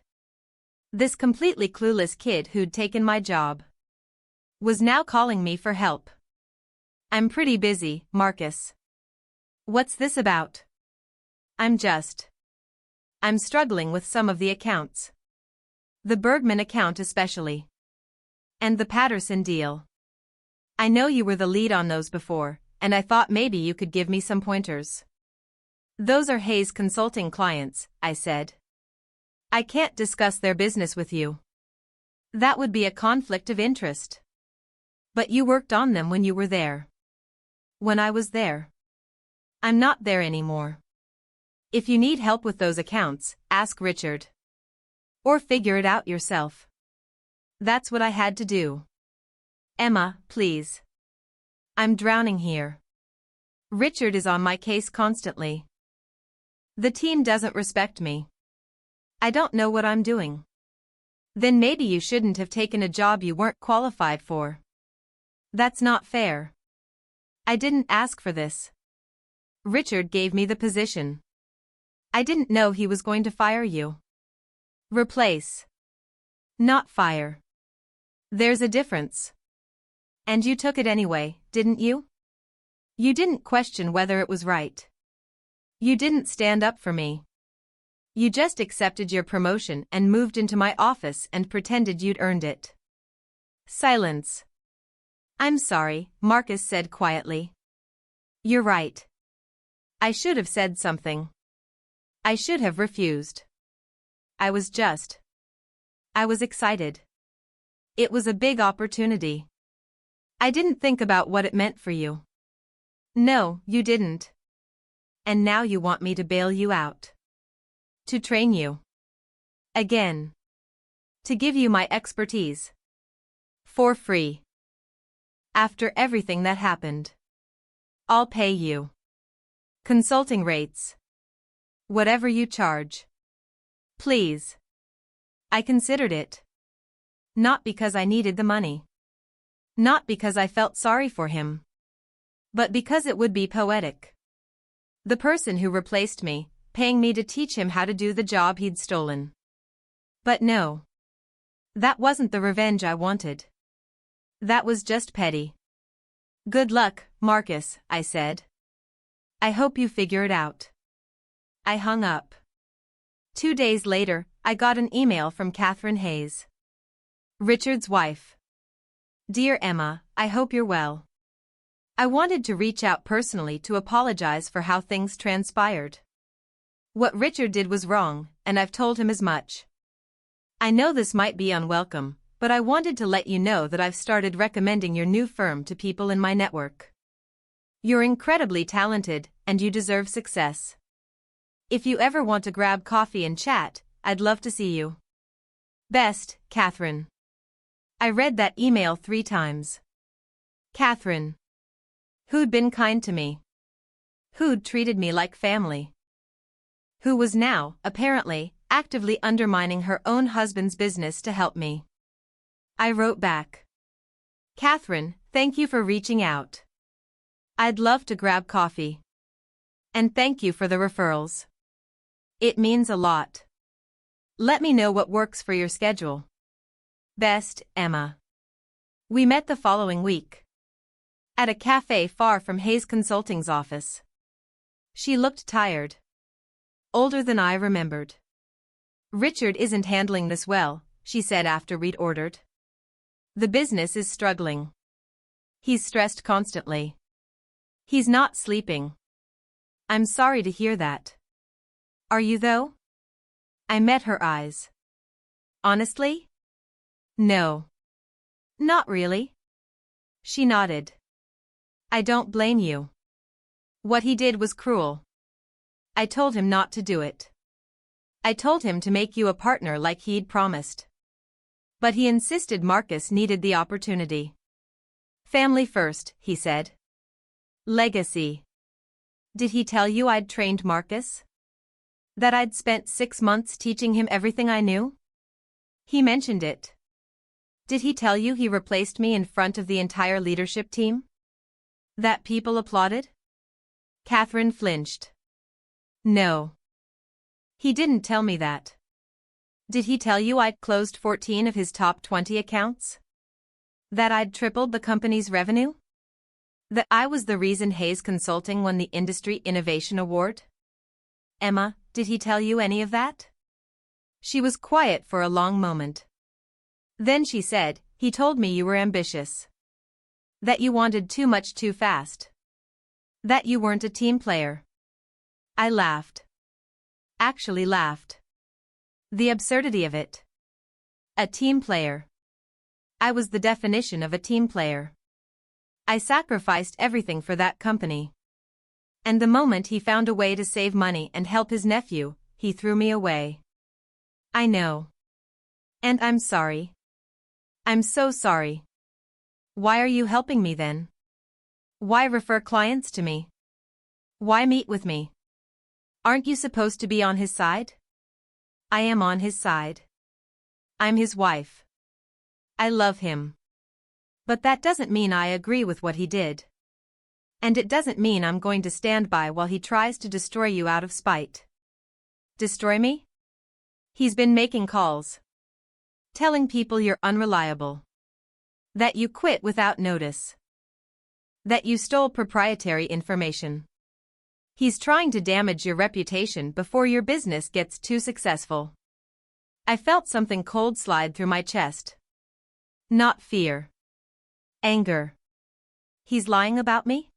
This completely clueless kid who'd taken my job. Was now calling me for help. I'm pretty busy, Marcus. What's this about? I'm struggling with some of the accounts. The Bergman account especially. And the Patterson deal. I know you were the lead on those before, and I thought maybe you could give me some pointers. Those are Hayes Consulting clients, I said. I can't discuss their business with you. That would be a conflict of interest. But you worked on them when you were there. When I was there. I'm not there anymore. If you need help with those accounts, ask Richard. Or figure it out yourself. That's what I had to do. Emma, please. I'm drowning here. Richard is on my case constantly. The team doesn't respect me. I don't know what I'm doing. Then maybe you shouldn't have taken a job you weren't qualified for. That's not fair. I didn't ask for this. Richard gave me the position. I didn't know he was going to fire you. Replace. Not fire. There's a difference. And you took it anyway, didn't you? You didn't question whether it was right. You didn't stand up for me. You just accepted your promotion and moved into my office and pretended you'd earned it. Silence. I'm sorry, Marcus said quietly. You're right. I should have said something. I should have refused. I was excited. It was a big opportunity. I didn't think about what it meant for you. No, you didn't. And now you want me to bail you out. To train you. Again. To give you my expertise. For free. After everything that happened. I'll pay you. Consulting rates. Whatever you charge. Please. I considered it. Not because I needed the money. Not because I felt sorry for him. But because it would be poetic. The person who replaced me, paying me to teach him how to do the job he'd stolen. But no. That wasn't the revenge I wanted. That was just petty. Good luck, Marcus, I said. I hope you figure it out. I hung up. 2 days later, I got an email from Catherine Hayes, Richard's wife. Dear Emma, I hope you're well. I wanted to reach out personally to apologize for how things transpired. What Richard did was wrong, and I've told him as much. I know this might be unwelcome, but I wanted to let you know that I've started recommending your new firm to people in my network. You're incredibly talented, and you deserve success. If you ever want to grab coffee and chat, I'd love to see you. Best, Catherine. I read that email 3 times. Catherine. Who'd been kind to me. Who'd treated me like family. Who was now, apparently, actively undermining her own husband's business to help me. I wrote back. Catherine, thank you for reaching out. I'd love to grab coffee. And thank you for the referrals. It means a lot. Let me know what works for your schedule. Best, Emma. We met the following week. At a cafe far from Hayes Consulting's office. She looked tired. Older than I remembered. Richard isn't handling this well, she said after we'd ordered. The business is struggling. He's stressed constantly. He's not sleeping. I'm sorry to hear that. Are you though? I met her eyes. Honestly? No. Not really. She nodded. I don't blame you. What he did was cruel. I told him not to do it. I told him to make you a partner like he'd promised. But he insisted Marcus needed the opportunity. Family first, he said. Legacy. Did he tell you I'd trained Marcus? That I'd spent 6 months teaching him everything I knew? He mentioned it. Did he tell you he replaced me in front of the entire leadership team? That people applauded? Catherine flinched. No. He didn't tell me that. Did he tell you I'd closed 14 of his top 20 accounts? That I'd tripled the company's revenue? That I was the reason Hayes Consulting won the Industry Innovation Award? Emma, did he tell you any of that? She was quiet for a long moment. Then she said, he told me you were ambitious. That you wanted too much too fast. That you weren't a team player. I laughed. Actually laughed. The absurdity of it. A team player. I was the definition of a team player. I sacrificed everything for that company. And the moment he found a way to save money and help his nephew, he threw me away. I know. And I'm sorry. I'm so sorry. Why are you helping me then? Why refer clients to me? Why meet with me? Aren't you supposed to be on his side? I am on his side. I'm his wife. I love him. But that doesn't mean I agree with what he did. And it doesn't mean I'm going to stand by while he tries to destroy you out of spite. Destroy me? He's been making calls. Telling people you're unreliable. That you quit without notice. That you stole proprietary information. He's trying to damage your reputation before your business gets too successful. I felt something cold slide through my chest. Not fear. Anger. He's lying about me?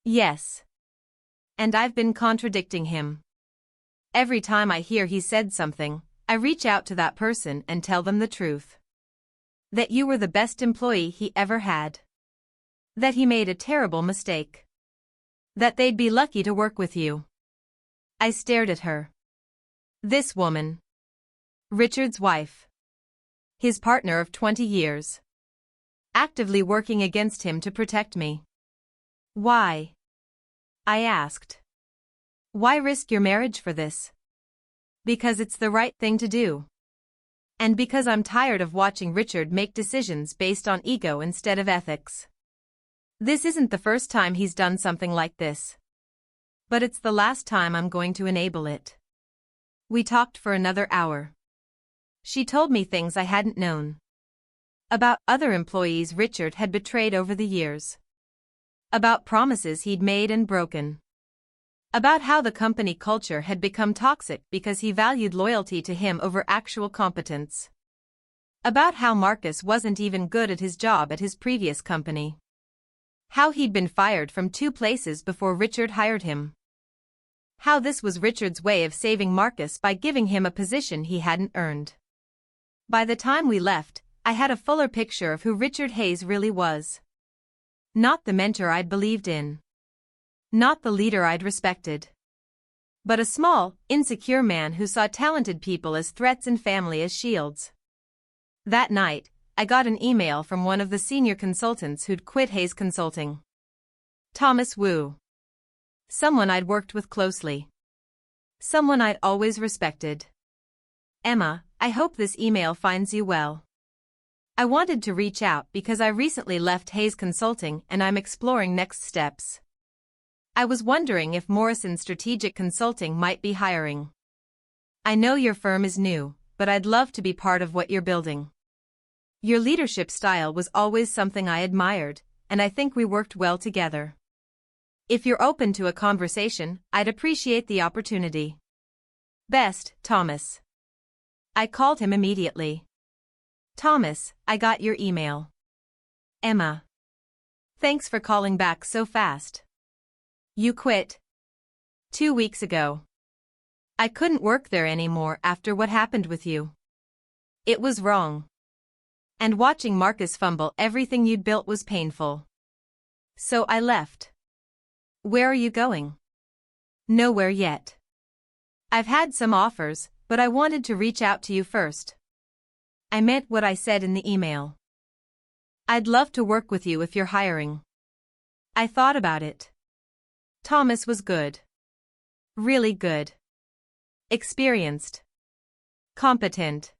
Yes. And I've been contradicting him. Every time I hear he said something, I reach out to that person and tell them the truth. That you were the best employee he ever had. That he made a terrible mistake. That they'd be lucky to work with you. I stared at her. This woman. Richard's wife. His partner of 20 years. Actively working against him to protect me. Why? I asked. Why risk your marriage for this? Because it's the right thing to do. And because I'm tired of watching Richard make decisions based on ego instead of ethics. This isn't the first time he's done something like this. But it's the last time I'm going to enable it. We talked for another hour. She told me things I hadn't known. About other employees Richard had betrayed over the years. About promises he'd made and broken. About how the company culture had become toxic because he valued loyalty to him over actual competence. About how Marcus wasn't even good at his job at his previous company. How he'd been fired from 2 places before Richard hired him. How this was Richard's way of saving Marcus by giving him a position he hadn't earned. By the time we left, I had a fuller picture of who Richard Hayes really was. Not the mentor I'd believed in. Not the leader I'd respected. But a small, insecure man who saw talented people as threats and family as shields. That night, I got an email from one of the senior consultants who'd quit Hayes Consulting. Thomas Wu. Someone I'd worked with closely. Someone I'd always respected. Emma, I hope this email finds you well. I wanted to reach out because I recently left Hayes Consulting and I'm exploring next steps. I was wondering if Morrison Strategic Consulting might be hiring. I know your firm is new, but I'd love to be part of what you're building. Your leadership style was always something I admired, and I think we worked well together. If you're open to a conversation, I'd appreciate the opportunity. Best, Thomas. I called him immediately. Thomas, I got your email. Emma. Thanks for calling back so fast. You quit. 2 weeks ago. I couldn't work there anymore after what happened with you. It was wrong. And watching Marcus fumble everything you'd built was painful. So I left. Where are you going? Nowhere yet. I've had some offers, but I wanted to reach out to you first. I meant what I said in the email. I'd love to work with you if you're hiring. I thought about it. Thomas was good. Really good. Experienced. Competent.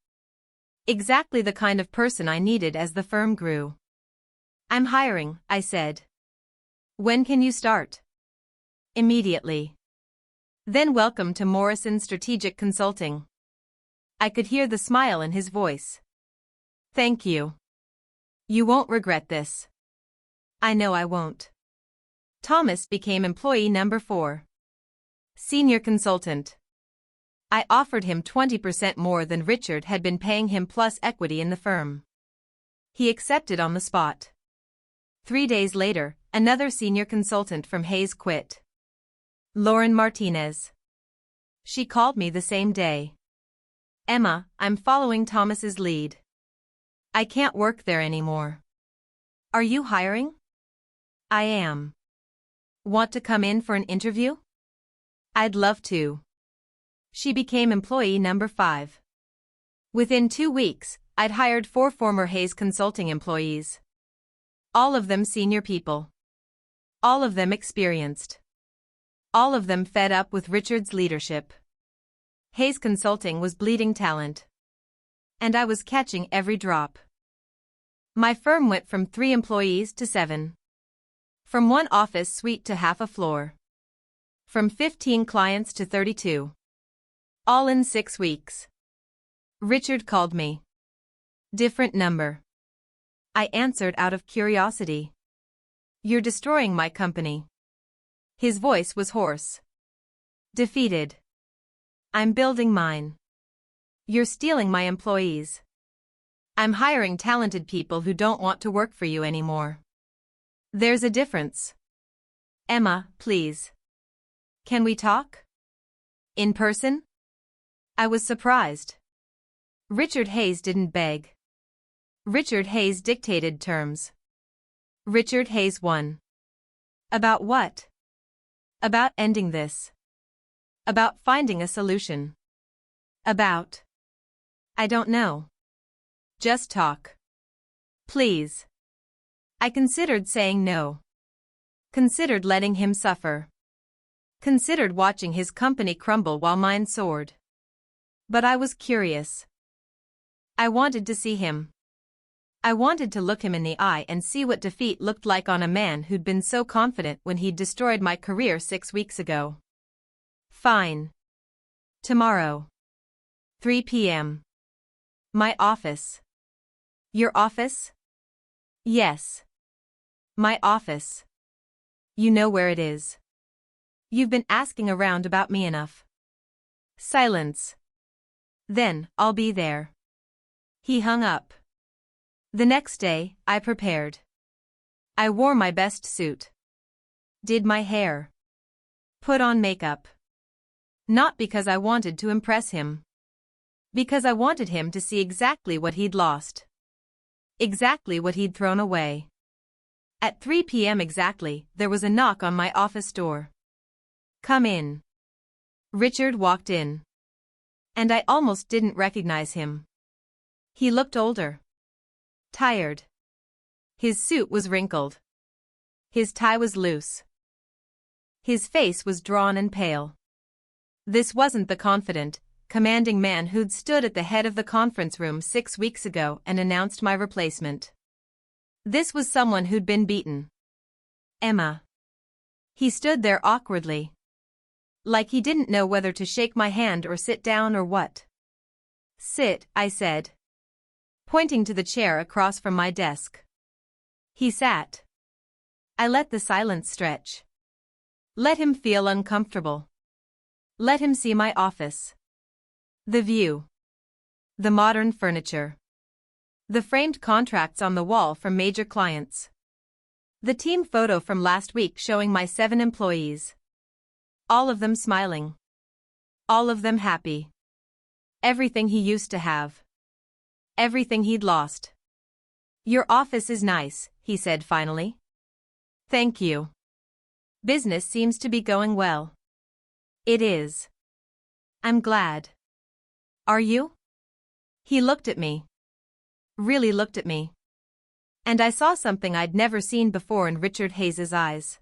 Exactly the kind of person I needed as the firm grew. I'm hiring, I said. When can you start? Immediately. Then welcome to Morrison Strategic Consulting. I could hear the smile in his voice. Thank you. You won't regret this. I know I won't. Thomas became employee number 4. Senior consultant. I offered him 20% more than Richard had been paying him plus equity in the firm. He accepted on the spot. 3 days later, another senior consultant from Hayes quit. Lauren Martinez. She called me the same day. Emma, I'm following Thomas's lead. I can't work there anymore. Are you hiring? I am. Want to come in for an interview? I'd love to. She became employee number 5. Within 2 weeks, I'd hired 4 former Hayes Consulting employees. All of them senior people. All of them experienced. All of them fed up with Richard's leadership. Hayes Consulting was bleeding talent. And I was catching every drop. My firm went from 3 employees to 7. From 1 office suite to half a floor. From 15 clients to 32. All in 6 weeks. Richard called me. Different number. I answered out of curiosity. You're destroying my company. His voice was hoarse. Defeated. I'm building mine. You're stealing my employees. I'm hiring talented people who don't want to work for you anymore. There's a difference. Emma, please. Can we talk? In person? I was surprised. Richard Hayes didn't beg. Richard Hayes dictated terms. Richard Hayes won. About what? About ending this. About finding a solution. About. I don't know. Just talk. Please. I considered saying no. Considered letting him suffer. Considered watching his company crumble while mine soared. But I was curious. I wanted to see him. I wanted to look him in the eye and see what defeat looked like on a man who'd been so confident when he'd destroyed my career 6 weeks ago. Fine. Tomorrow. 3 p.m. My office. Your office? Yes. My office. You know where it is. You've been asking around about me enough. Silence. Then, I'll be there. He hung up. The next day, I prepared. I wore my best suit. Did my hair. Put on makeup. Not because I wanted to impress him. Because I wanted him to see exactly what he'd lost. Exactly what he'd thrown away. At 3 p.m. exactly, there was a knock on my office door. Come in. Richard walked in. And I almost didn't recognize him. He looked older. Tired. His suit was wrinkled. His tie was loose. His face was drawn and pale. This wasn't the confident, commanding man who'd stood at the head of the conference room 6 weeks ago and announced my replacement. This was someone who'd been beaten. Emma. He stood there awkwardly. Like he didn't know whether to shake my hand or sit down or what. Sit, I said, pointing to the chair across from my desk. He sat. I let the silence stretch. Let him feel uncomfortable. Let him see my office. The view. The modern furniture. The framed contracts on the wall from major clients. The team photo from last week showing my 7 employees. All of them smiling. All of them happy. Everything he used to have. Everything he'd lost. Your office is nice, he said finally. Thank you. Business seems to be going well. It is. I'm glad. Are you? He looked at me. Really looked at me. And I saw something I'd never seen before in Richard Hayes's eyes.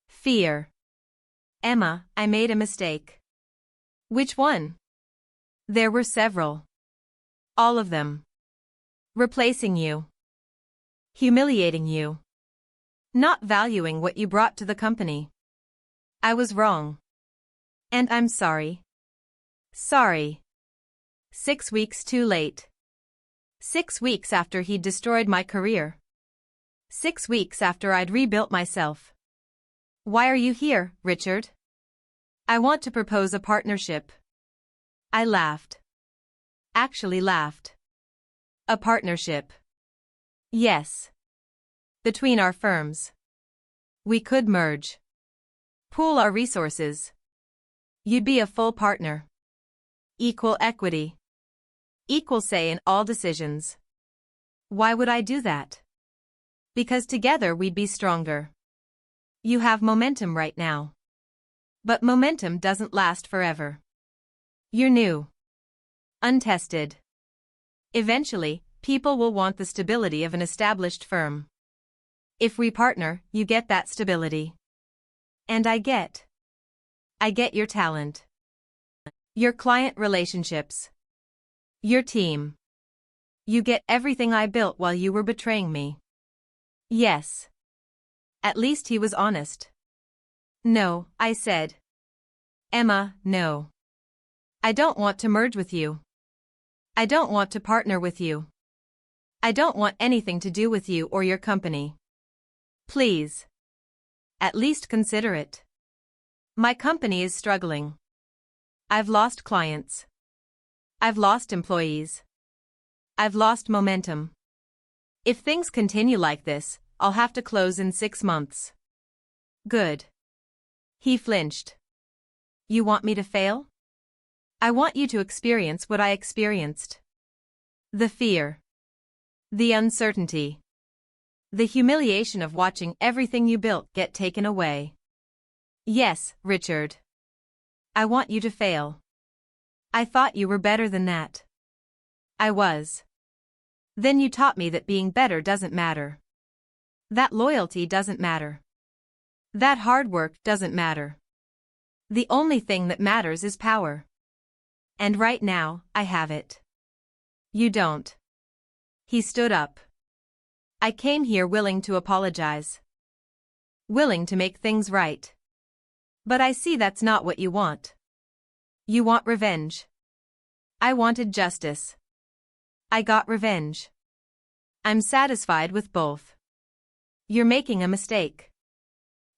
Fear. Emma, I made a mistake. Which one? There were several. All of them. Replacing you. Humiliating you. Not valuing what you brought to the company. I was wrong. And I'm sorry. Sorry. 6 weeks too late. 6 weeks after he'd destroyed my career. 6 weeks after I'd rebuilt myself. Why are you here, Richard? I want to propose a partnership. I laughed. Actually laughed. A partnership. Yes. Between our firms. We could merge. Pool our resources. You'd be a full partner. Equal equity. Equal say in all decisions. Why would I do that? Because together we'd be stronger. You have momentum right now. But momentum doesn't last forever. You're new. Untested. Eventually, people will want the stability of an established firm. If we partner, you get that stability. And I get your talent. Your client relationships. Your team. You get everything I built while you were betraying me. Yes. At least he was honest. No, I said. Emma, no. I don't want to merge with you. I don't want to partner with you. I don't want anything to do with you or your company. Please. At least consider it. My company is struggling. I've lost clients. I've lost employees. I've lost momentum. If things continue like this, I'll have to close in 6 months. Good. He flinched. You want me to fail? I want you to experience what I experienced. The fear. The uncertainty. The humiliation of watching everything you built get taken away. Yes, Richard. I want you to fail. I thought you were better than that. I was. Then you taught me that being better doesn't matter. That loyalty doesn't matter. That hard work doesn't matter. The only thing that matters is power. And right now, I have it. You don't. He stood up. I came here willing to apologize. Willing to make things right. But I see that's not what you want. You want revenge. I wanted justice. I got revenge. I'm satisfied with both. You're making a mistake.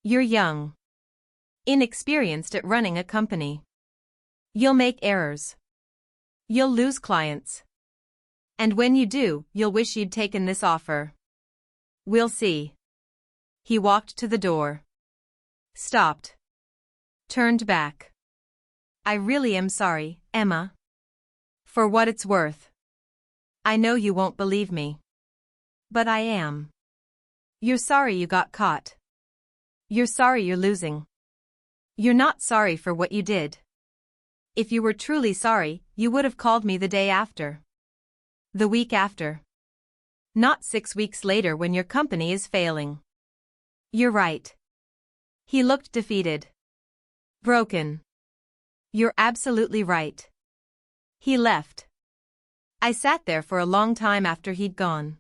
You're young. Inexperienced at running a company. You'll make errors. You'll lose clients. And when you do, you'll wish you'd taken this offer. We'll see. He walked to the door. Stopped. Turned back. I really am sorry, Emma. For what it's worth. I know you won't believe me. But I am. You're sorry you got caught. You're sorry you're losing. You're not sorry for what you did. If you were truly sorry, you would have called me the day after. The week after. Not 6 weeks later when your company is failing. You're right. He looked defeated. Broken. You're absolutely right. He left. I sat there for a long time after he'd gone.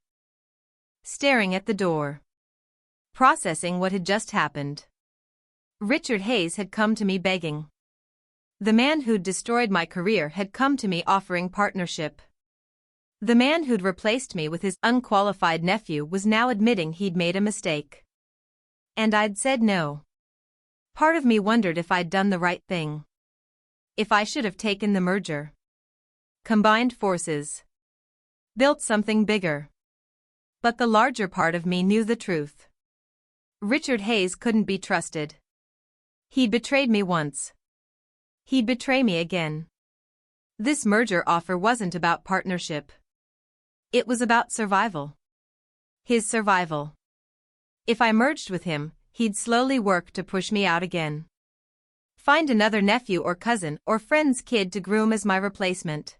Staring at the door. Processing what had just happened. Richard Hayes had come to me begging. The man who'd destroyed my career had come to me offering partnership. The man who'd replaced me with his unqualified nephew was now admitting he'd made a mistake. And I'd said no. Part of me wondered if I'd done the right thing. If I should have taken the merger. Combined forces. Built something bigger. But the larger part of me knew the truth. Richard Hayes couldn't be trusted. He'd betrayed me once. He'd betray me again. This merger offer wasn't about partnership. It was about survival. His survival. If I merged with him, he'd slowly work to push me out again. Find another nephew or cousin or friend's kid to groom as my replacement.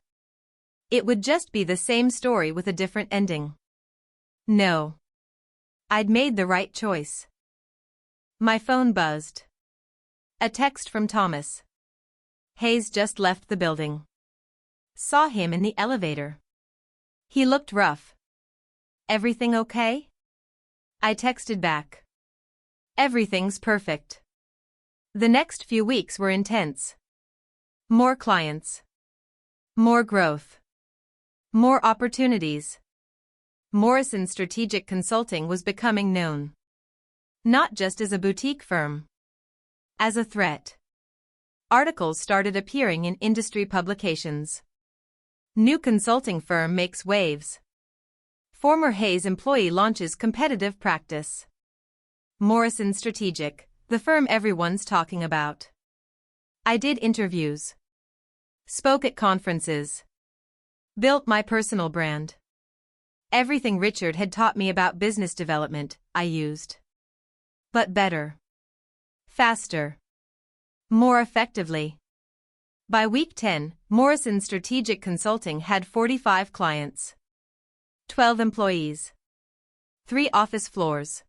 It would just be the same story with a different ending. No. I'd made the right choice. My phone buzzed. A text from Thomas. Hayes just left the building. Saw him in the elevator. He looked rough. Everything okay? I texted back. Everything's perfect. The next few weeks were intense. More clients. More growth. More opportunities. Morrison Strategic Consulting was becoming known. Not just as a boutique firm. As a threat. Articles started appearing in industry publications. New consulting firm makes waves. Former Hayes employee launches competitive practice. Morrison Strategic, The firm everyone's talking about. I did interviews. Spoke at conferences. Built my personal brand. Everything Richard had taught me about business development, I used. But better. Faster. More effectively. By week 10, Morrison Strategic Consulting had 45 clients. 12 employees. 3 office floors.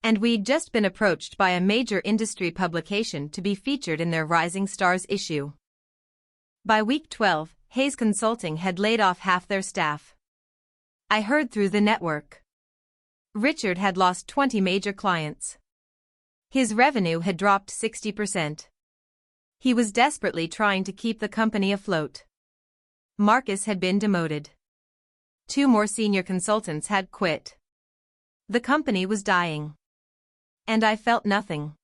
And we'd just been approached by a major industry publication to be featured in their Rising Stars issue. By week 12, Hayes Consulting had laid off half their staff. I heard through the network. Richard had lost 20 major clients. His revenue had dropped 60%. He was desperately trying to keep the company afloat. Marcus had been demoted. 2 more senior consultants had quit. The company was dying. And I felt nothing.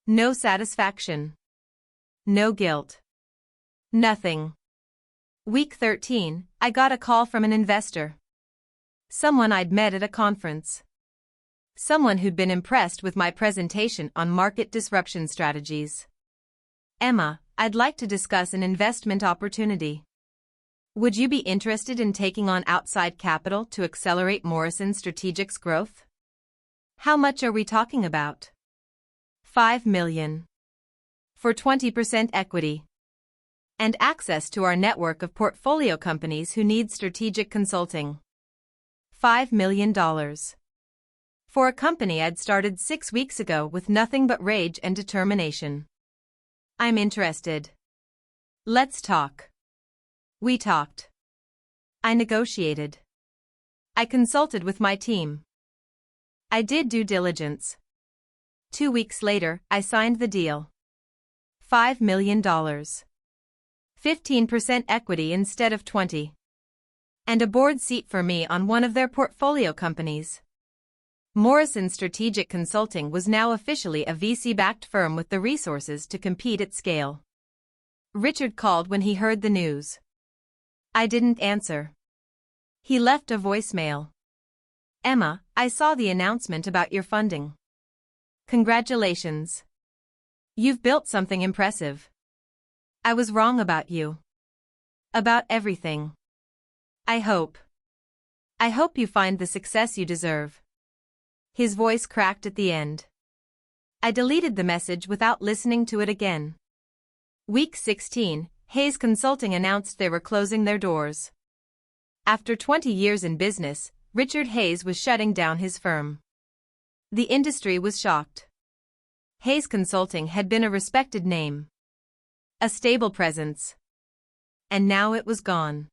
No satisfaction. No guilt. Nothing. Week 13, I got a call from an investor. Someone I'd met at a conference. Someone who'd been impressed with my presentation on market disruption strategies. Emma, I'd like to discuss an investment opportunity. Would you be interested in taking on outside capital to accelerate Morrison Strategic's growth? How much are we talking about? $5 million. For 20% equity. And access to our network of portfolio companies who need strategic consulting. $5 million. For a company I'd started 6 weeks ago with nothing but rage and determination. I'm interested. Let's talk. We talked. I negotiated. I consulted with my team. I did due diligence. 2 weeks later, I signed the deal. $5 million. 15% equity instead of 20%. And a board seat for me on one of their portfolio companies. Morrison Strategic Consulting was now officially a VC-backed firm with the resources to compete at scale. Richard called when he heard the news. I didn't answer. He left a voicemail. Emma, I saw the announcement about your funding. Congratulations. You've built something impressive. I was wrong about you. About everything. I hope you find the success you deserve. His voice cracked at the end. I deleted the message without listening to it again. Week 16, Hayes Consulting announced they were closing their doors. After 20 years in business, Richard Hayes was shutting down his firm. The industry was shocked. Hayes Consulting had been a respected name. A stable presence. And now it was gone.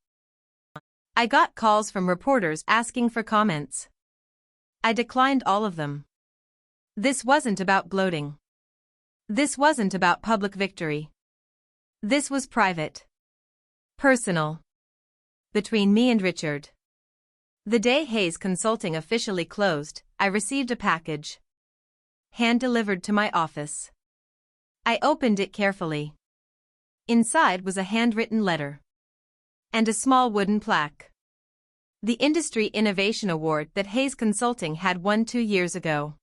I got calls from reporters asking for comments. I declined all of them. This wasn't about gloating. This wasn't about public victory. This was private. Personal. Between me and Richard. The day Hayes Consulting officially closed, I received a package. Hand-delivered to my office. I opened it carefully. Inside was a handwritten letter. And a small wooden plaque. The Industry Innovation Award that Hayes Consulting had won 2 years ago.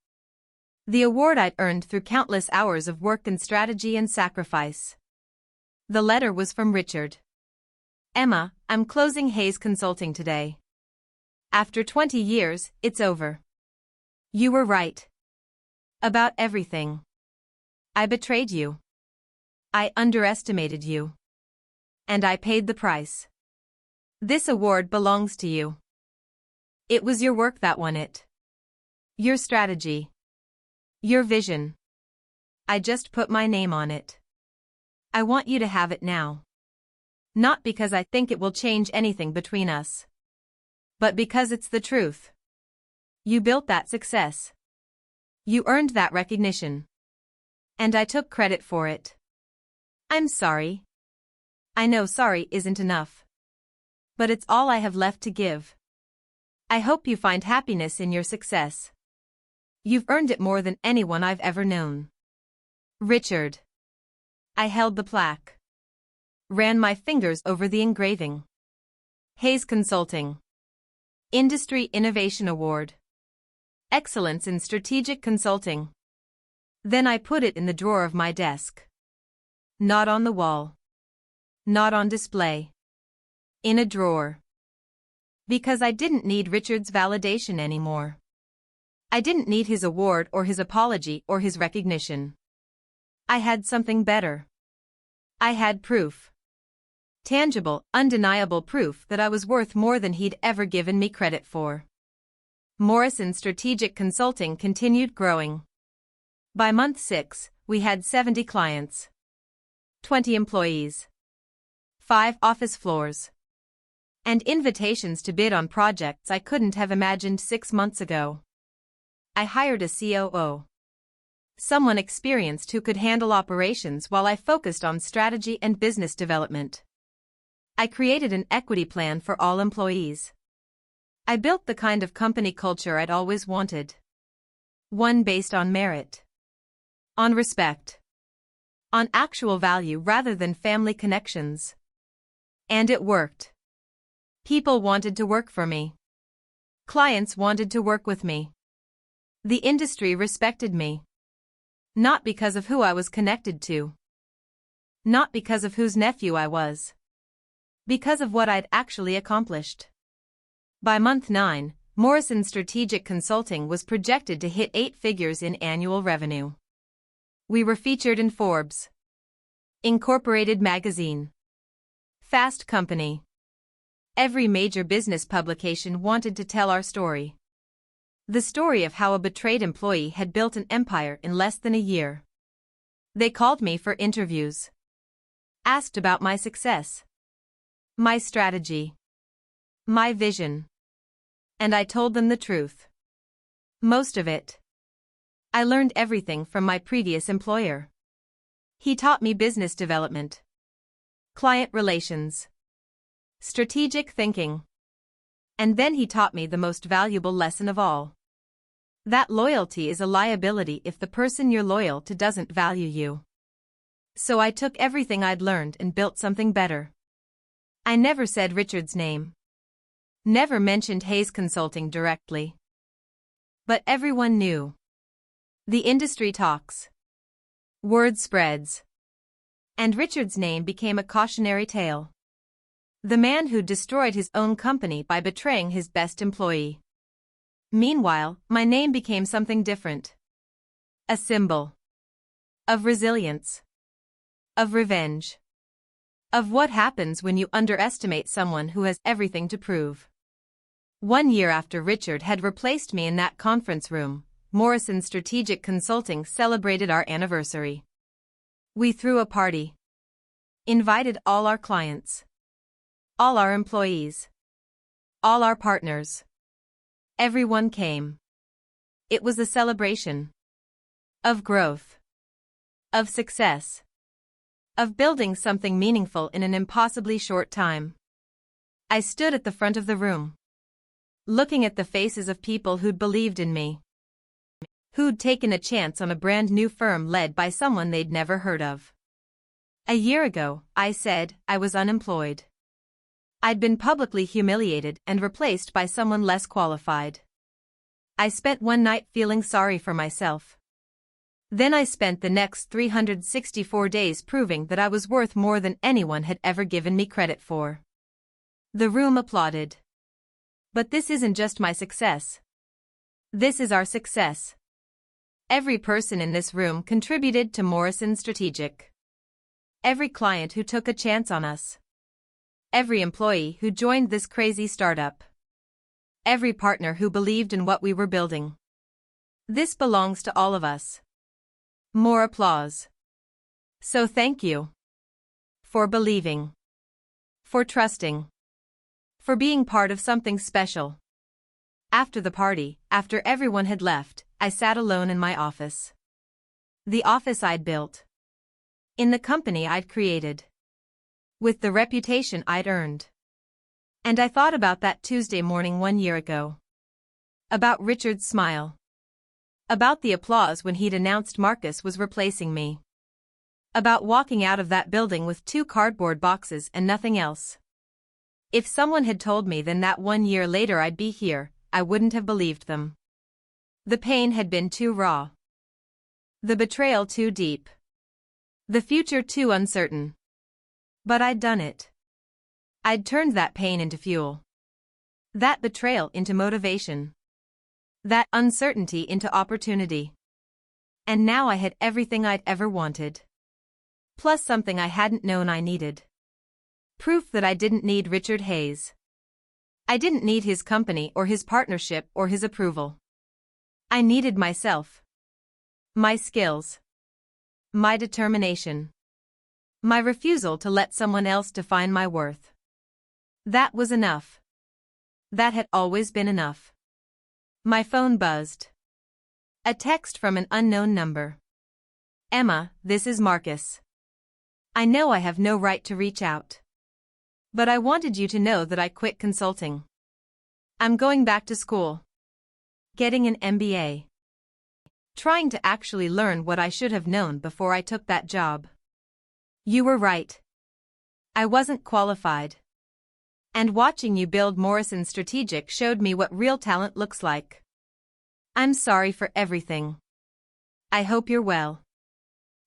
The award I'd earned through countless hours of work and strategy and sacrifice. The letter was from Richard. Emma, I'm closing Hayes Consulting today. After 20 years, it's over. You were right. About everything. I betrayed you. I underestimated you. And I paid the price. This award belongs to you. It was your work that won it. Your strategy. Your vision. I just put my name on it. I want you to have it now. Not because I think it will change anything between us. But because it's the truth. You built that success. You earned that recognition. And I took credit for it. I'm sorry. I know sorry isn't enough. But it's all I have left to give. I hope you find happiness in your success. You've earned it more than anyone I've ever known. Richard. I held the plaque. Ran my fingers over the engraving. Hayes Consulting. Industry Innovation Award. Excellence in Strategic Consulting. Then I put it in the drawer of my desk. Not on the wall. Not on display. In a drawer. Because I didn't need Richard's validation anymore. I didn't need his award or his apology or his recognition. I had something better. I had proof. Tangible, undeniable proof that I was worth more than he'd ever given me credit for. Morrison Strategic Consulting continued growing. By month 6, we had 70 clients, 20 employees, 5 office floors, and invitations to bid on projects I couldn't have imagined 6 months ago. I hired a COO. Someone experienced who could handle operations while I focused on strategy and business development. I created an equity plan for all employees. I built the kind of company culture I'd always wanted. One based on merit. On respect. On actual value rather than family connections. And it worked. People wanted to work for me. Clients wanted to work with me. The industry respected me. Not because of who I was connected to. Not because of whose nephew I was. Because of what I'd actually accomplished. By month 9, Morrison Strategic Consulting was projected to hit 8 figures in annual revenue. We were featured in Forbes, Incorporated Magazine, Fast Company. Every major business publication wanted to tell our story. The story of how a betrayed employee had built an empire in less than a year. They called me for interviews. Asked about my success. My strategy. My vision. And I told them the truth. Most of it. I learned everything from my previous employer. He taught me business development, client relations, strategic thinking. And then he taught me the most valuable lesson of all. That loyalty is a liability if the person you're loyal to doesn't value you. So I took everything I'd learned and built something better. I never said Richard's name. Never mentioned Hayes Consulting directly. But everyone knew. The industry talks. Word spreads. And Richard's name became a cautionary tale. The man who destroyed his own company by betraying his best employee. Meanwhile, my name became something different. A symbol. Of resilience. Of revenge. Of what happens when you underestimate someone who has everything to prove. 1 year after Richard had replaced me in that conference room, Morrison Strategic Consulting celebrated our anniversary. We threw a party. Invited all our clients. All our employees. All our partners. Everyone came. It was a celebration. Of growth. Of success. Of building something meaningful in an impossibly short time. I stood at the front of the room. Looking at the faces of people who'd believed in me. Who'd taken a chance on a brand new firm led by someone they'd never heard of. A year ago, I said, I was unemployed. I'd been publicly humiliated and replaced by someone less qualified. I spent one night feeling sorry for myself. Then I spent the next 364 days proving that I was worth more than anyone had ever given me credit for. The room applauded. But this isn't just my success. This is our success. Every person in this room contributed to Morrison Strategic. Every client who took a chance on us. Every employee who joined this crazy startup. Every partner who believed in what we were building. This belongs to all of us. More applause. So thank you. For believing. For trusting. For being part of something special. After the party, after everyone had left, I sat alone in my office. The office I'd built. In the company I'd created. With the reputation I'd earned. And I thought about that Tuesday morning 1 year ago. About Richard's smile. About the applause when he'd announced Marcus was replacing me. About walking out of that building with 2 cardboard boxes and nothing else. If someone had told me then that 1 year later I'd be here, I wouldn't have believed them. The pain had been too raw. The betrayal too deep. The future too uncertain. But I'd done it. I'd turned that pain into fuel. That betrayal into motivation. That uncertainty into opportunity. And now I had everything I'd ever wanted. Plus something I hadn't known I needed. Proof that I didn't need Richard Hayes. I didn't need his company or his partnership or his approval. I needed myself. My skills. My determination. My refusal to let someone else define my worth. That was enough. That had always been enough. My phone buzzed. A text from an unknown number. Emma, this is Marcus. I know I have no right to reach out. But I wanted you to know that I quit consulting. I'm going back to school. Getting an MBA. Trying to actually learn what I should have known before I took that job. You were right. I wasn't qualified. And watching you build Morrison Strategic showed me what real talent looks like. I'm sorry for everything. I hope you're well.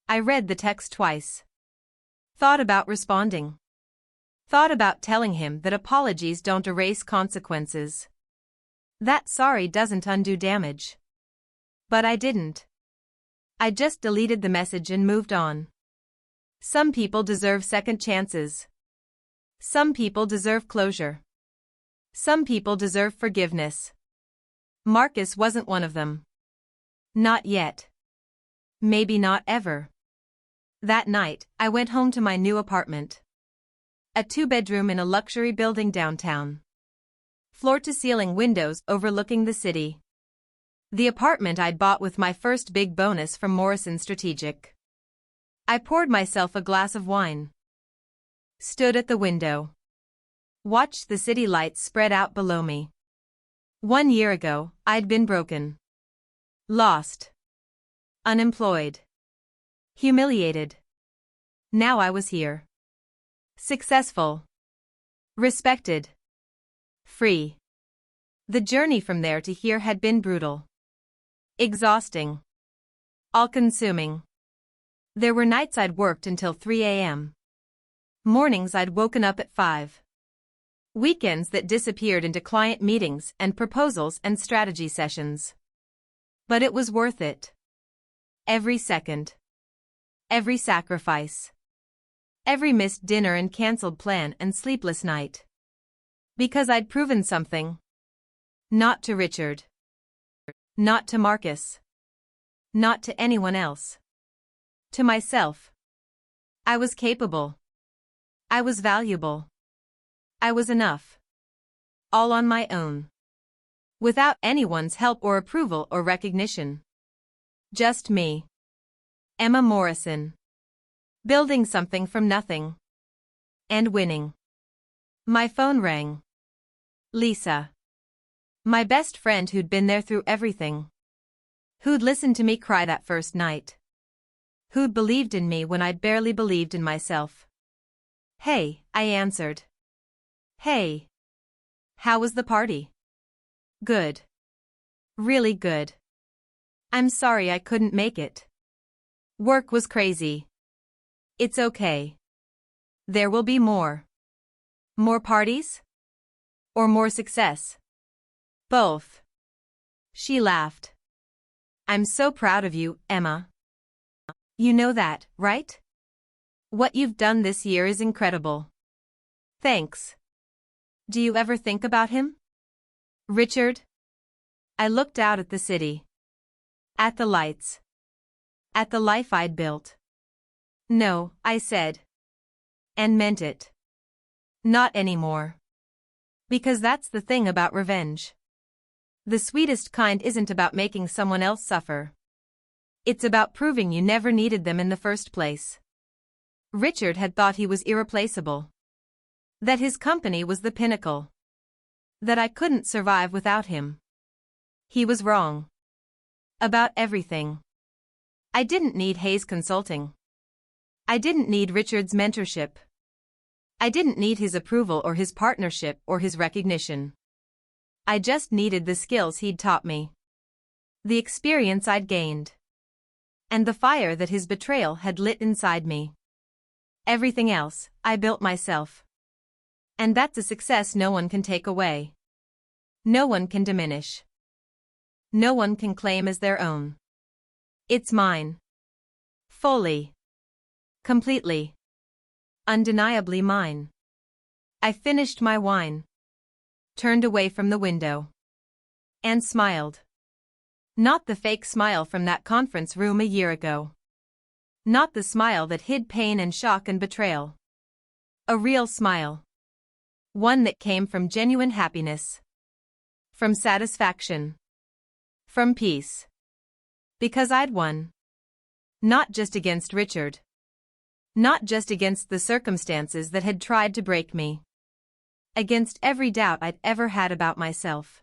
I read the text twice. Thought about responding. Thought about telling him that apologies don't erase consequences. That sorry doesn't undo damage. But I didn't. I just deleted the message and moved on. Some people deserve second chances. Some people deserve closure. Some people deserve forgiveness. Marcus wasn't one of them. Not yet. Maybe not ever. That night, I went home to my new apartment. A 2-bedroom in a luxury building downtown. Floor-to-ceiling windows overlooking the city. The apartment I'd bought with my first big bonus from Morrison Strategic. I poured myself a glass of wine. Stood at the window. Watched the city lights spread out below me. 1 year ago, I'd been broken. Lost. Unemployed. Humiliated. Now I was here. Successful. Respected. Free. The journey from there to here had been brutal. Exhausting. All-consuming. There were nights I'd worked until 3 a.m. Mornings I'd woken up at 5. Weekends that disappeared into client meetings and proposals and strategy sessions. But it was worth it. Every second. Every sacrifice. Every missed dinner and cancelled plan and sleepless night. Because I'd proven something. Not to Richard. Not to Marcus. Not to anyone else. To myself. I was capable. I was valuable. I was enough. All on my own. Without anyone's help or approval or recognition. Just me. Emma Morrison. Building something from nothing. And winning. My phone rang. Lisa. My best friend who'd been there through everything. Who'd listened to me cry that first night. Who'd believed in me when I barely believed in myself. Hey, I answered. Hey. How was the party? Good. Really good. I'm sorry I couldn't make it. Work was crazy. It's okay. There will be more. More parties? Or more success? Both. She laughed. I'm so proud of you, Emma. You know that, right? What you've done this year is incredible. Thanks. Do you ever think about him? Richard? I looked out at the city. At the lights. At the life I'd built. No, I said. And meant it. Not anymore. Because that's the thing about revenge. The sweetest kind isn't about making someone else suffer. It's about proving you never needed them in the first place. Richard had thought he was irreplaceable. That his company was the pinnacle. That I couldn't survive without him. He was wrong. About everything. I didn't need Hayes Consulting. I didn't need Richard's mentorship. I didn't need his approval or his partnership or his recognition. I just needed the skills he'd taught me. The experience I'd gained. and the fire that his betrayal had lit inside me. Everything else, I built myself. And that's a success no one can take away. No one can diminish. No one can claim as their own. It's mine. Fully. Completely. Undeniably mine. I finished my wine. Turned away from the window. And smiled. Not the fake smile from that conference room a year ago. Not the smile that hid pain and shock and betrayal. A real smile. One that came from genuine happiness. From satisfaction. From peace. Because I'd won. Not just against Richard. Not just against the circumstances that had tried to break me. Against every doubt I'd ever had about myself.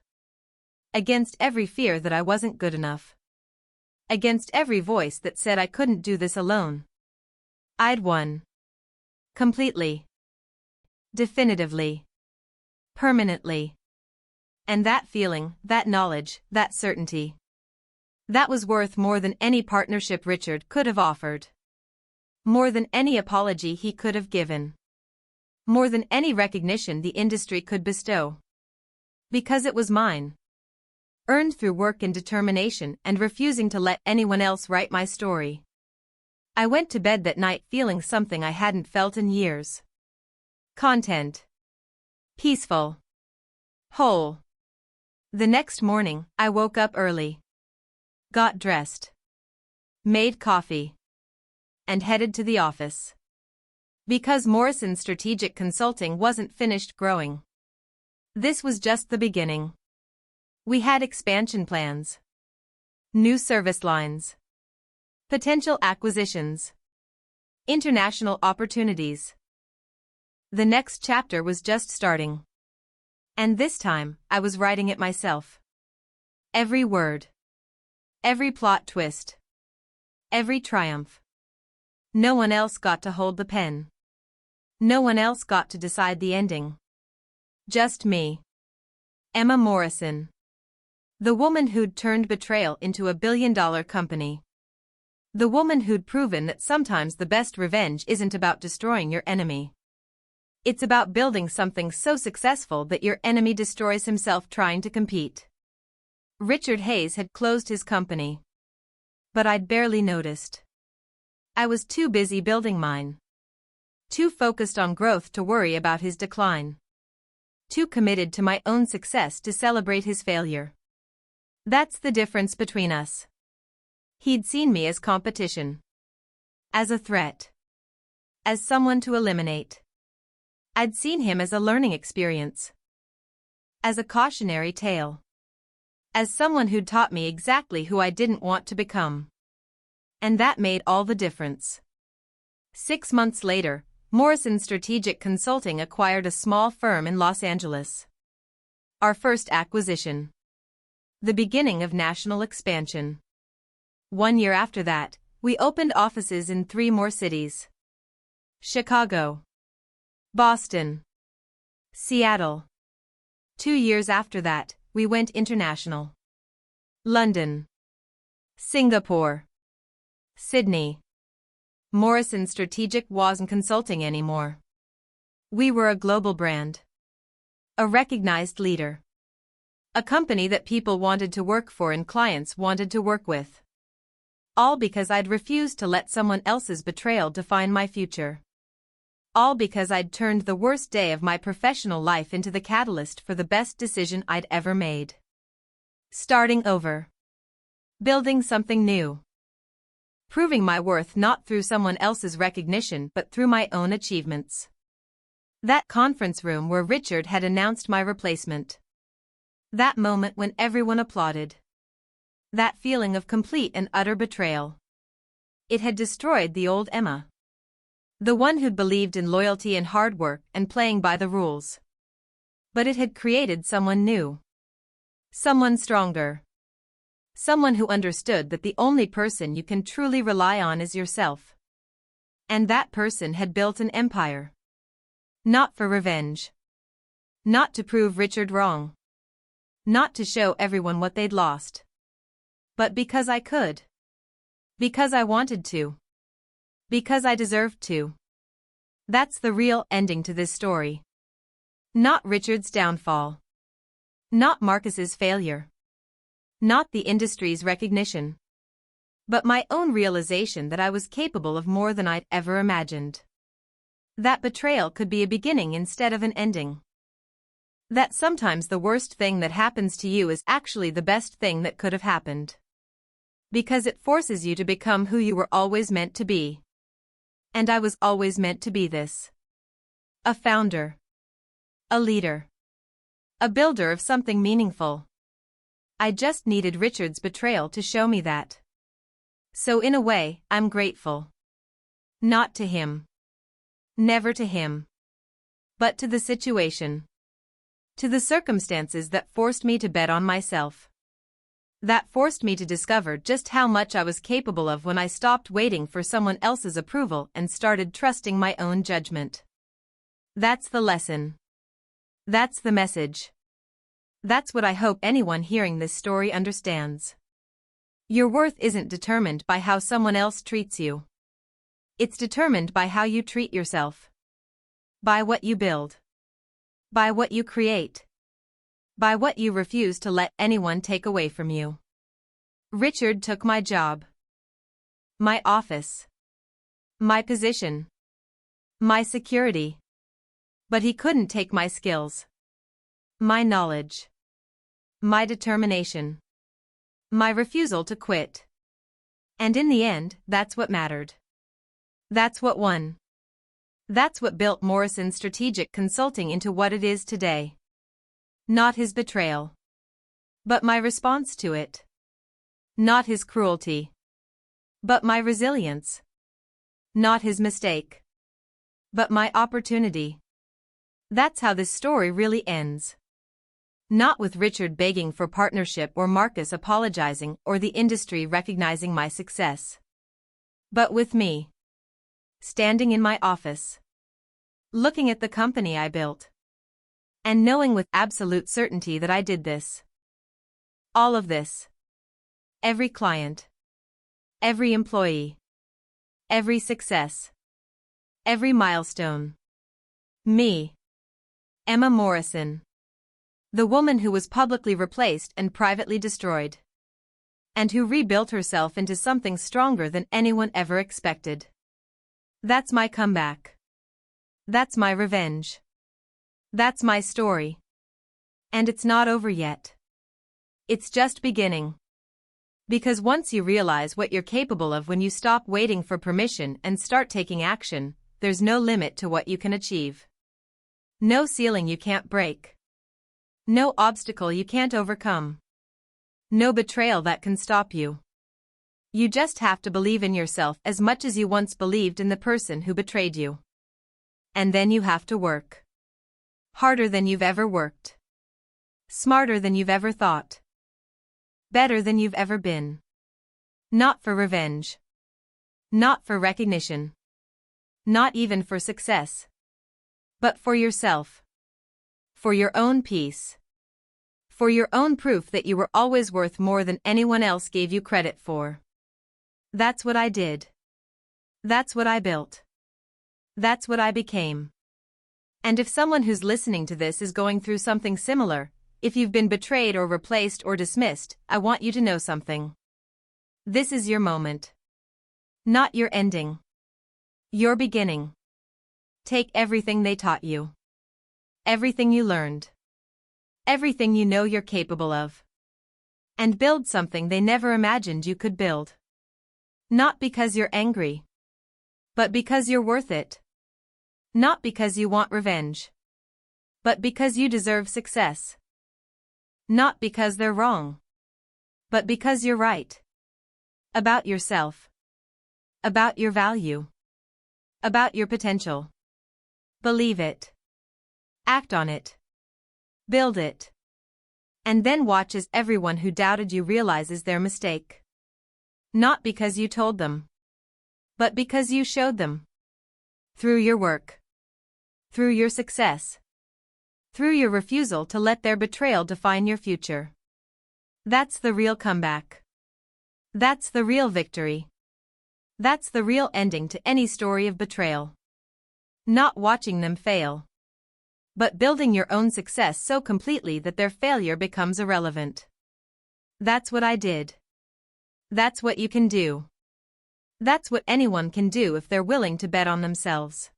Against every fear that I wasn't good enough. Against every voice that said I couldn't do this alone. I'd won. Completely. Definitively. Permanently. And that feeling, that knowledge, that certainty. That was worth more than any partnership Richard could have offered. More than any apology he could have given. More than any recognition the industry could bestow. Because it was mine. Earned through work and determination and refusing to let anyone else write my story. I went to bed that night feeling something I hadn't felt in years. Content. Peaceful. Whole. The next morning, I woke up early. Got dressed. Made coffee. And headed to the office. Because Morrison's strategic consulting wasn't finished growing. This was just the beginning. We had expansion plans. New service lines. Potential acquisitions. International opportunities. The next chapter was just starting. And this time, I was writing it myself. Every word. Every plot twist. Every triumph. No one else got to hold the pen. No one else got to decide the ending. Just me. Emma Morrison. The woman who'd turned betrayal into a billion-dollar company. The woman who'd proven that sometimes the best revenge isn't about destroying your enemy. It's about building something so successful that your enemy destroys himself trying to compete. Richard Hayes had closed his company. But I'd barely noticed. I was too busy building mine. Too focused on growth to worry about his decline. Too committed to my own success to celebrate his failure. That's the difference between us. He'd seen me as competition. As a threat. As someone to eliminate. I'd seen him as a learning experience. As a cautionary tale. As someone who'd taught me exactly who I didn't want to become. And that made all the difference. 6 months later, Morrison Strategic Consulting acquired a small firm in Los Angeles. Our first acquisition. The beginning of national expansion. 1 year after that, we opened offices in 3 more cities. Chicago. Boston. Seattle. 2 years after that, we went international. London. Singapore. Sydney. Morrison Strategic wasn't consulting anymore. We were a global brand. A recognized leader. A company that people wanted to work for and clients wanted to work with. All because I'd refused to let someone else's betrayal define my future. All because I'd turned the worst day of my professional life into the catalyst for the best decision I'd ever made. Starting over. Building something new. Proving my worth not through someone else's recognition but through my own achievements. That conference room where Richard had announced my replacement. That moment when everyone applauded. That feeling of complete and utter betrayal. It had destroyed the old Emma. The one who'd believed in loyalty and hard work and playing by the rules. But it had created someone new. Someone stronger. Someone who understood that the only person you can truly rely on is yourself. And that person had built an empire. Not for revenge. Not to prove Richard wrong. Not to show everyone what they'd lost. But because I could. Because I wanted to. Because I deserved to. That's the real ending to this story. Not Richard's downfall. Not Marcus's failure. Not the industry's recognition. But my own realization that I was capable of more than I'd ever imagined. That betrayal could be a beginning instead of an ending. That sometimes the worst thing that happens to you is actually the best thing that could have happened. Because it forces you to become who you were always meant to be. And I was always meant to be this. A founder. A leader. A builder of something meaningful. I just needed Richard's betrayal to show me that. So in a way, I'm grateful. Not to him. Never to him. But to the situation. To the circumstances that forced me to bet on myself. That forced me to discover just how much I was capable of when I stopped waiting for someone else's approval and started trusting my own judgment. That's the lesson. That's the message. That's what I hope anyone hearing this story understands. Your worth isn't determined by how someone else treats you. It's determined by how you treat yourself. By what you build. By what you create. By what you refuse to let anyone take away from you. Richard took my job. My office. My position. My security. But he couldn't take my skills. My knowledge. My determination. My refusal to quit. And in the end, that's what mattered. That's what won. That's what built Morrison Strategic Consulting into what it is today. Not his betrayal. But my response to it. Not his cruelty. But my resilience. Not his mistake. But my opportunity. That's how this story really ends. Not with Richard begging for partnership or Marcus apologizing or the industry recognizing my success. But with me. Standing in my office. Looking at the company I built. And knowing with absolute certainty that I did this. All of this. Every client. Every employee. Every success. Every milestone. Me. Emma Morrison. The woman who was publicly replaced and privately destroyed. And who rebuilt herself into something stronger than anyone ever expected. That's my comeback. That's my revenge. That's my story. And it's not over yet. It's just beginning. Because once you realize what you're capable of when you stop waiting for permission and start taking action, there's no limit to what you can achieve. No ceiling you can't break. No obstacle you can't overcome. No betrayal that can stop you. You just have to believe in yourself as much as you once believed in the person who betrayed you. And then you have to work. Harder than you've ever worked. Smarter than you've ever thought. Better than you've ever been. Not for revenge. Not for recognition. Not even for success. But for yourself. For your own peace. For your own proof that you were always worth more than anyone else gave you credit for. That's what I did. That's what I built. That's what I became. And if someone who's listening to this is going through something similar, if you've been betrayed or replaced or dismissed, I want you to know something. This is your moment. Not your ending. Your beginning. Take everything they taught you. Everything you learned. Everything you know you're capable of. And build something they never imagined you could build. Not because you're angry. But because you're worth it. Not because you want revenge. But because you deserve success. Not because they're wrong. But because you're right. About yourself. About your value. About your potential. Believe it. Act on it. Build it. And then watch as everyone who doubted you realizes their mistake. Not because you told them. But because you showed them. Through your work. Through your success. Through your refusal to let their betrayal define your future. That's the real comeback. That's the real victory. That's the real ending to any story of betrayal. Not watching them fail, but building your own success so completely that their failure becomes irrelevant. That's what I did. That's what you can do. That's what anyone can do if they're willing to bet on themselves.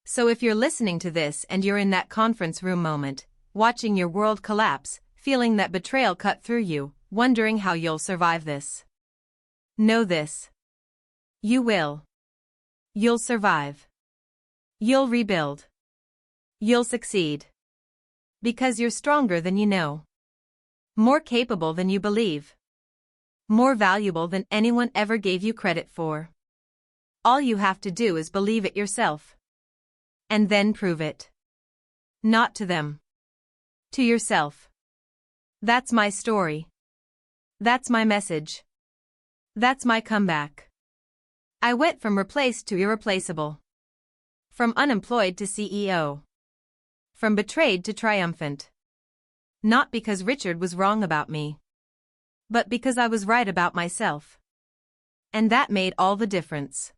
So if you're listening to this and you're in that conference room moment, watching your world collapse, feeling that betrayal cut through you, wondering how you'll survive this, know this. You will. You'll survive. You'll rebuild. You'll succeed. Because you're stronger than you know. More capable than you believe. More valuable than anyone ever gave you credit for. All you have to do is believe it yourself. And then prove it. Not to them. To yourself. That's my story. That's my message. That's my comeback. I went from replaced to irreplaceable. From unemployed to CEO. From betrayed to triumphant. Not because Richard was wrong about me, but because I was right about myself. And that made all the difference.